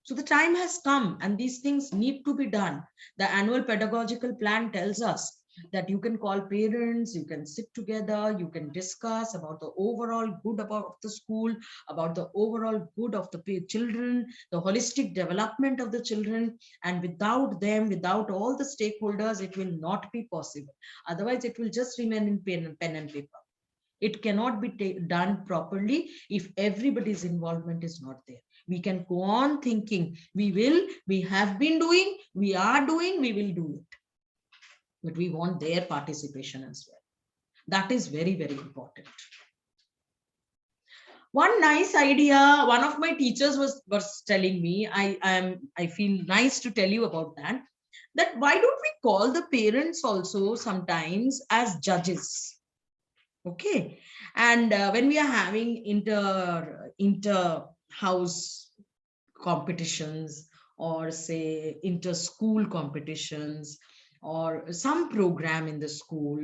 [SPEAKER 4] So the time has come and these things need to be done. The annual pedagogical plan tells us that you can call parents, you can sit together, you can discuss about the overall good about the school, about the overall good of the children, the holistic development of the children. And without them, without all the stakeholders, it will not be possible. Otherwise, it will just remain in pen and paper. It cannot be done properly if everybody's involvement is not there. We can go on thinking, we have been doing, we are doing, we will do it. But we want their participation as well. That is very, very important. One nice idea, one of my teachers was telling me, I feel nice to tell you about that why don't we call the parents also sometimes as judges? Okay. And when we are having inter house competitions, or say inter-school competitions, or some program in the school,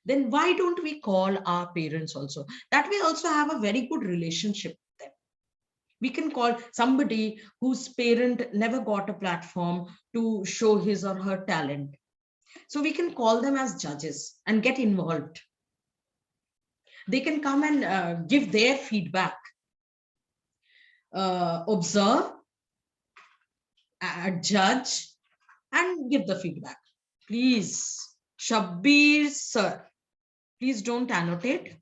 [SPEAKER 4] then why don't we call our parents also? That we also have a very good relationship with them. We can call somebody whose parent never got a platform to show his or her talent. So we can call them as judges and get involved. They can come and give their feedback, observe, judge, and give the feedback. Please, Shabbir sir, please don't annotate.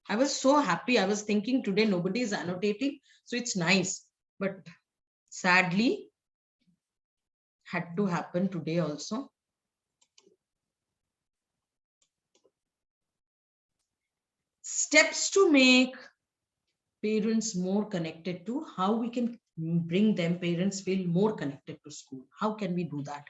[SPEAKER 4] I was so happy. I was thinking today nobody is annotating, so it's nice. But sadly, had to happen today also. Steps to make parents more connected to, how we can bring them, parents feel more connected to school. How can we do that?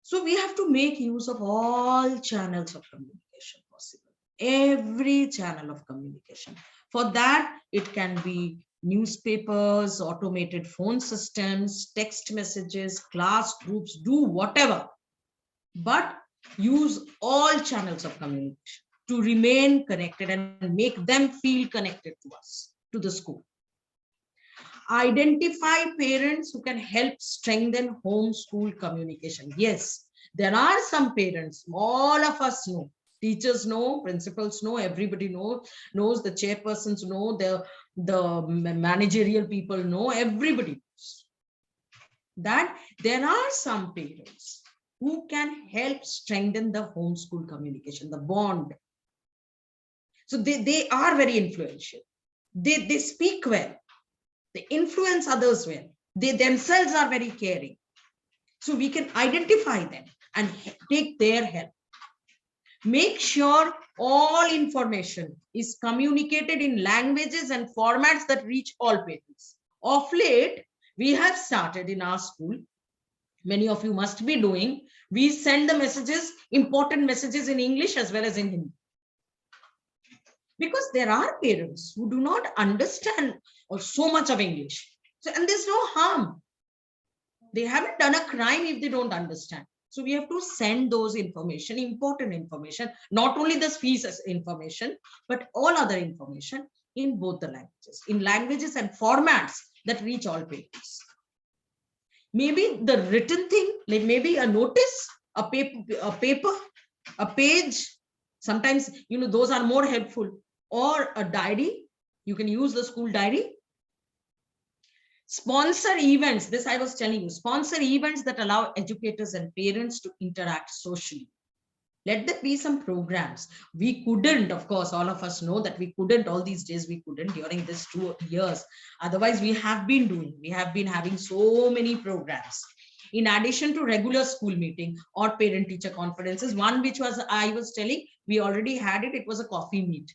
[SPEAKER 4] So we have to make use of all channels of communication possible, every channel of communication. For that, it can be newspapers, automated phone systems, text messages, class groups, do whatever, but use all channels of communication to remain connected and make them feel connected to us, to the school. Identify parents who can help strengthen home-school communication. Yes, there are some parents, all of us know, teachers know, principals know, everybody knows, the chairpersons know, the managerial people know, everybody knows that there are some parents who can help strengthen the home-school communication, the bond. So they are very influential. They speak well. They influence others well. They themselves are very caring. So we can identify them and take their help. Make sure all information is communicated in languages and formats that reach all parents. Of late, we have started in our school, many of you must be doing, we send the messages, important messages in English as well as in Hindi. Because there are parents who do not understand so much of English. So, and there's no harm. They haven't done a crime if they don't understand. So we have to send those information, important information, not only the fees information, but all other information in both the languages, in languages and formats that reach all parents. Maybe the written thing, like maybe a notice, a paper, a page. Sometimes, those are more helpful. Or a diary, you can use the school diary. Sponsor events, this I was telling you, sponsor events that allow educators and parents to interact socially. Let there be some programs. We couldn't, of course, all of us know that we couldn't, all these days we couldn't during these 2 years. Otherwise, we have been having so many programs. In addition to regular school meeting or parent-teacher conferences, one which I was telling, we already had it, it was a coffee meet.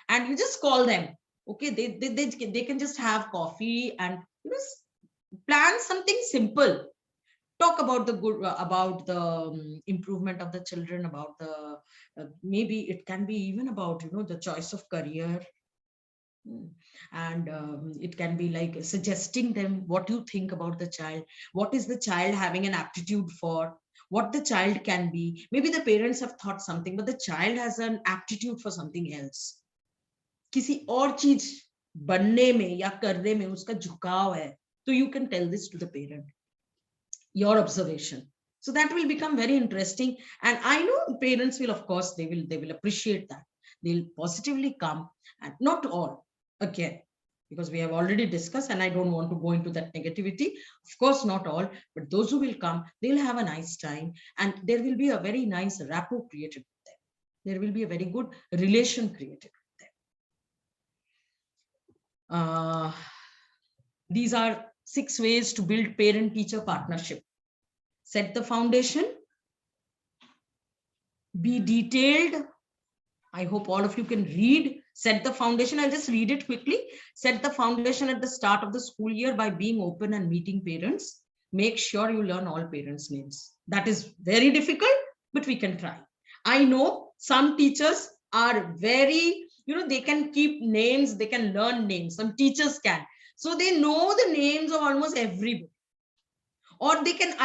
[SPEAKER 4] And you just call them, okay, they can just have coffee and plan something simple. Talk about the improvement of the children, about the maybe it can be even about the choice of career, and it can be like suggesting them what you think about the child, what is the child having an aptitude for, what the child can be. Maybe the parents have thought something, but the child has an aptitude for something else. किसी और चीज बनने में या करने में उसका झुकाव है, so you can tell this to the parent, your observation. So that will become very interesting, and I know parents will, of course, they will appreciate that. They'll positively come, and not all, again, because we have already discussed, and I don't want to go into that negativity. Of course, not all, but those who will come, they'll have a nice time, and there will be a very nice rapport created with them. There will be a very good relation created. These are 6 ways to build parent-teacher partnership. Set the foundation. Be detailed. I hope all of you can read. Set the foundation. I'll just read it quickly. Set the foundation at the start of the school year by being open and meeting parents. Make sure you learn all parents' names. That is very difficult, but we can try. I know some teachers are very, they can keep names, they can learn names. Some teachers can. So they know the names of almost everybody. Or they can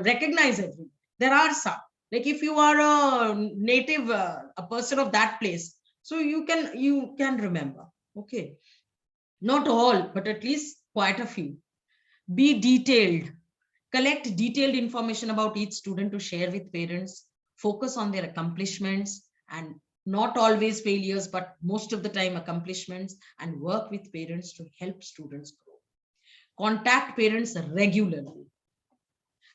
[SPEAKER 4] recognize everybody. There are some. Like if you are a native, a person of that place, so you can remember. Okay. Not all, but at least quite a few. Be detailed. Collect detailed information about each student to share with parents. Focus on their accomplishments and not always failures, but most of the time accomplishments, and work with parents to help students grow. Contact parents regularly.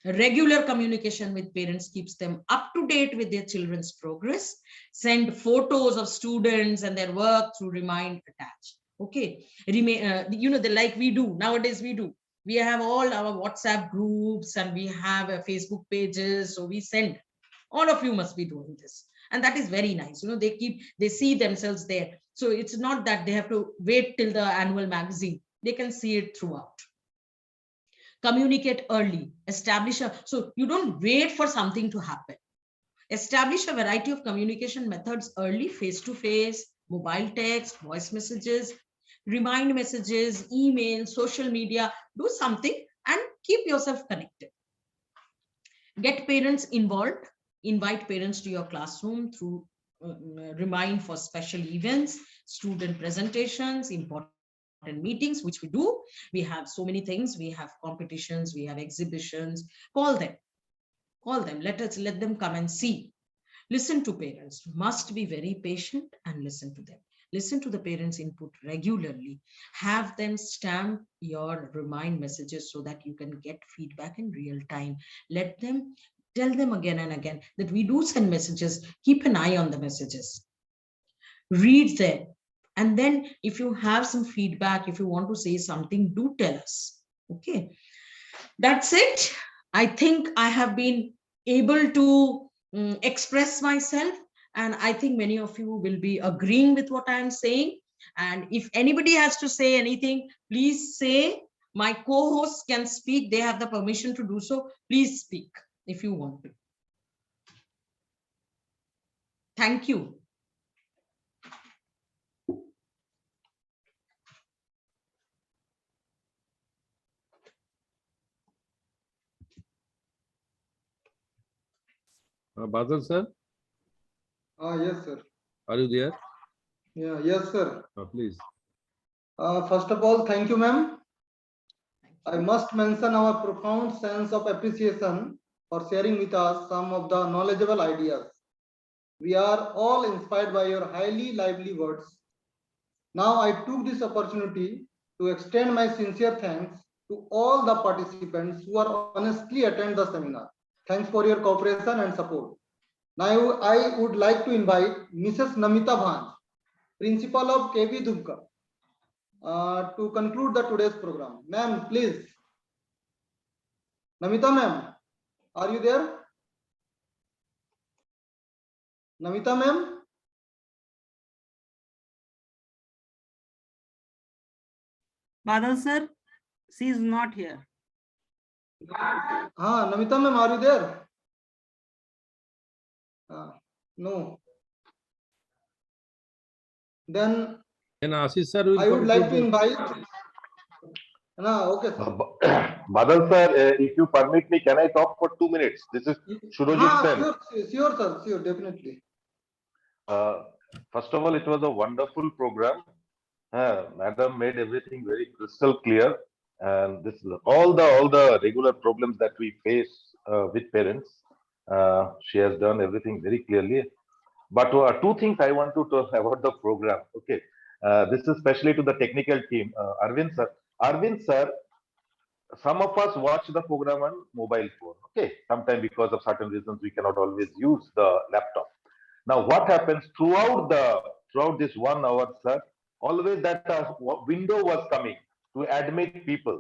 [SPEAKER 4] Regular communication with parents keeps them up to date with their children's progress. Send photos of students and their work through Remind Attach. Okay, like we do nowadays. We have all our WhatsApp groups and we have Facebook pages. So we send. All of you must be doing this, and that is very nice. They see themselves there. So it's not that they have to wait till the annual magazine. They can see it throughout. Communicate early. So you don't wait for something to happen. Establish a variety of communication methods early: face-to-face, mobile text, voice messages, remind messages, email, social media. Do something and keep yourself connected. Get parents involved. Invite parents to your classroom through Remind for special events, student presentations, important meetings, which we do. We have so many things. We have competitions, we have exhibitions. Call them. Let them come and see. Listen to parents. Must be very patient and listen to them. Listen to the parents' input regularly. Have them stamp your Remind messages so that you can get feedback in real time. Tell them again and again that we do send messages. Keep an eye on the messages. Read them. And then if you have some feedback, if you want to say something, do tell us. Okay. That's it. I think I have been able to express myself, and I think many of you will be agreeing with what I'm saying. And if anybody has to say anything, please say. My co-hosts can speak. They have the permission to do so. Please speak if you want to. Thank you.
[SPEAKER 1] Badal sir,
[SPEAKER 2] Yes, sir.
[SPEAKER 1] are you there?
[SPEAKER 2] Yeah, yes, sir.
[SPEAKER 1] Please.
[SPEAKER 2] First of all, thank you, ma'am. I must mention our profound sense of appreciation for sharing with us some of the knowledgeable ideas. We are all inspired by your highly lively words. Now I took this opportunity to extend my sincere thanks to all the participants who are honestly attend the seminar. Thanks for your cooperation and support. Now I would like to invite Mrs. Namita Bhanj, Principal of KB DUMKA, to conclude the today's program. Ma'am, please. Namita ma'am, are you there? Namita ma'am?
[SPEAKER 5] Badal sir, she is not here.
[SPEAKER 2] Namita ma'am, are you there? No. Then
[SPEAKER 1] Ashish sir will
[SPEAKER 2] I would like to
[SPEAKER 1] conclude
[SPEAKER 2] invite. Okay, sir.
[SPEAKER 7] Badal sir, if you permit me, can I talk for 2 minutes? This is Shurojit Sen.
[SPEAKER 2] Sure, sir. Sure, definitely.
[SPEAKER 7] First of all, it was a wonderful program. Madam made everything very crystal clear, and this is all the regular problems that we face with parents. She has done everything very clearly. But 2 things I want to talk about the program. Okay, this is especially to the technical team. Arvind sir. Arvind sir, some of us watch the program on mobile phone. Okay, sometimes because of certain reasons we cannot always use the laptop. Now, what happens throughout this 1 hour, sir? always that window was coming to admit people.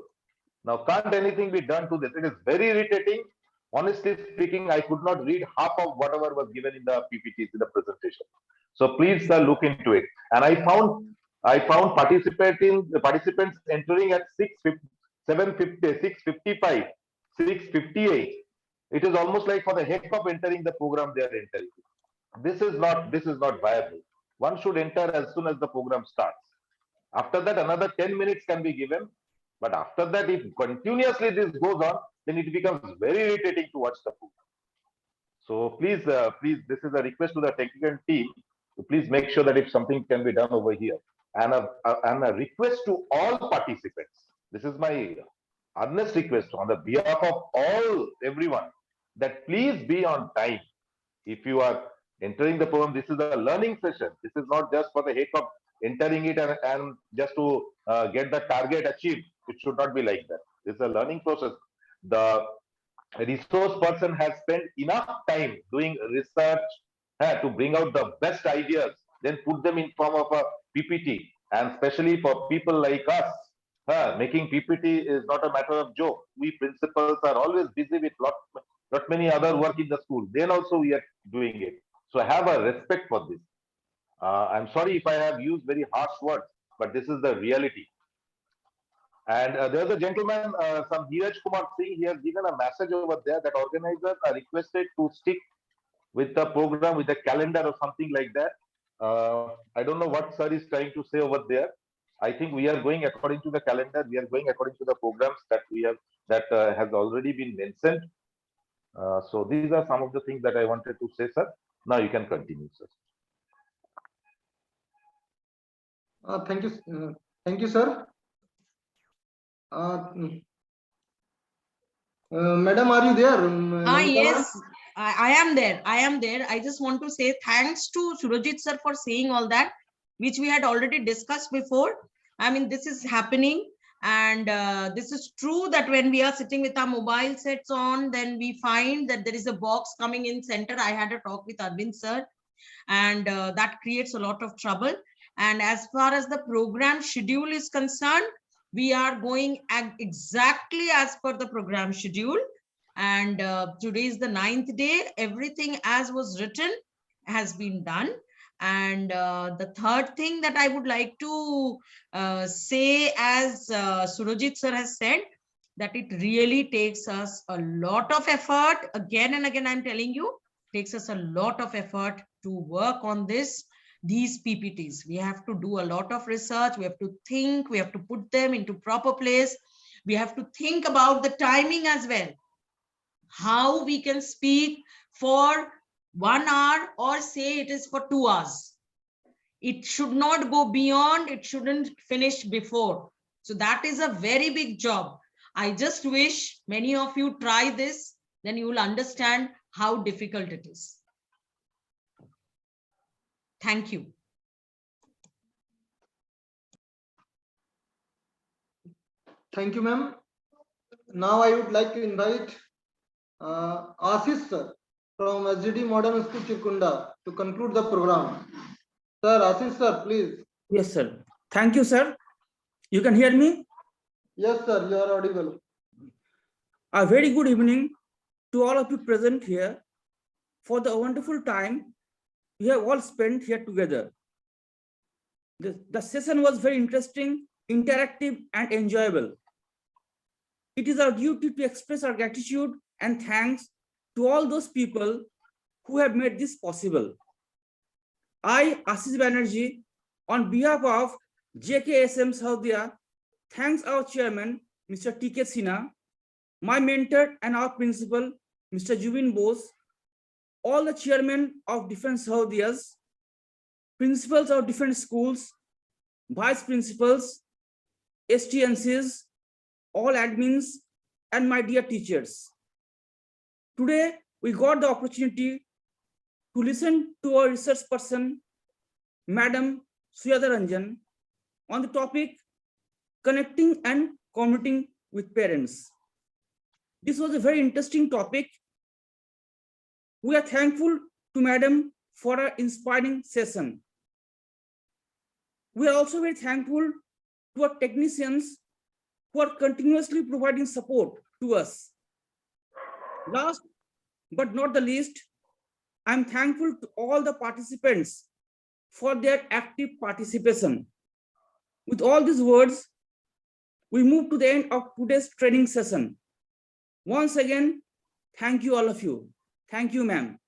[SPEAKER 7] Now, can't anything be done to this? It is very irritating. Honestly speaking, I could not read half of whatever was given in the PPTs in the presentation. So please look into it. And I found participants entering at 750, 655, 658. It is almost like for the heck of entering the program they are entering. This is not viable. One should enter as soon as the program starts. After that, another 10 minutes can be given. But after that, if continuously this goes on, then it becomes very irritating to watch the program. So please, this is a request to the technical team to please make sure that if something can be done over here, and a request to all participants. This is my earnest request on the behalf of everyone, that please be on time. If you are entering the program, this is a learning session. This is not just for the heck of entering it and just to get the target achieved. It should not be like that. This is a learning process. The resource person has spent enough time doing research to bring out the best ideas, then put them in form of a PPT. And especially for people like us, making PPT is not a matter of joke. We principals are always busy with lot many other work in the school. Then also we are doing it. So have a respect for this. I'm sorry if I have used very harsh words, but this is the reality. And there's a gentleman, some Dheeraj Kumar Singh, he has given a message over there that organizers are requested to stick with the program, with the calendar or something like that. I don't know what sir is trying to say over there. I think we are going according to the calendar. We are going according to the programs that we have, that has already been mentioned. So these are some of the things that I wanted to say, sir. Now you can continue, sir.
[SPEAKER 2] Thank you, sir. Madam, are you there?
[SPEAKER 4] Yes, I am there. I am there. I just want to say thanks to Surajit sir for saying all that, which we had already discussed before. I mean, this is happening. And this is true that when we are sitting with our mobile sets on, then we find that there is a box coming in center. I had a talk with Arvind sir, and that creates a lot of trouble. And as far as the program schedule is concerned, we are going exactly as per the program schedule. And today is the 9th day. Everything as was written has been done. And the third thing that I would like to say, as Surajit sir has said, that it really takes us a lot of effort. Again and again, I'm telling you, takes us a lot of effort to work on these PPTs. We have to do a lot of research. We have to think, we have to put them into proper place. We have to think about the timing as well. How we can speak for 1 hour or say it is for 2 hours. It should not go beyond, it shouldn't finish before. So that is a very big job. I just wish many of you try this, then you will understand how difficult it is. Thank you.
[SPEAKER 2] Thank you, ma'am. Now I would like to invite Ashish sir from SGD Modern School Chirkunda to conclude the program. Sir, Ashish sir, please.
[SPEAKER 5] Yes, sir. Thank you, sir. You can hear me?
[SPEAKER 2] Yes, sir, you are audible.
[SPEAKER 5] A very good evening to all of you present here for the wonderful time we have all spent here together. The session was very interesting, interactive, and enjoyable. It is our duty to express our gratitude and thanks to all those people who have made this possible. I, Ashish Banerjee, on behalf of Jksm SAHODAYA, thanks our chairman, Mr. T.K. Sinha, my mentor and our principal, Mr. Jubin Bose, all the chairmen of different SAHODAYAs, principals of different schools, vice principals, STNCs, all admins, and my dear teachers. Today, we got the opportunity to listen to our research person, Madam Sujata RANJAN, on the topic connecting and communicating with parents. This was a very interesting topic. We are thankful to Madam for her inspiring session. We are also very thankful to our technicians who are continuously providing support to us. Last but not the least, I'm thankful to all the participants for their active participation. With all these words, we move to the end of today's training session. Once again, thank you all of you. Thank you, ma'am.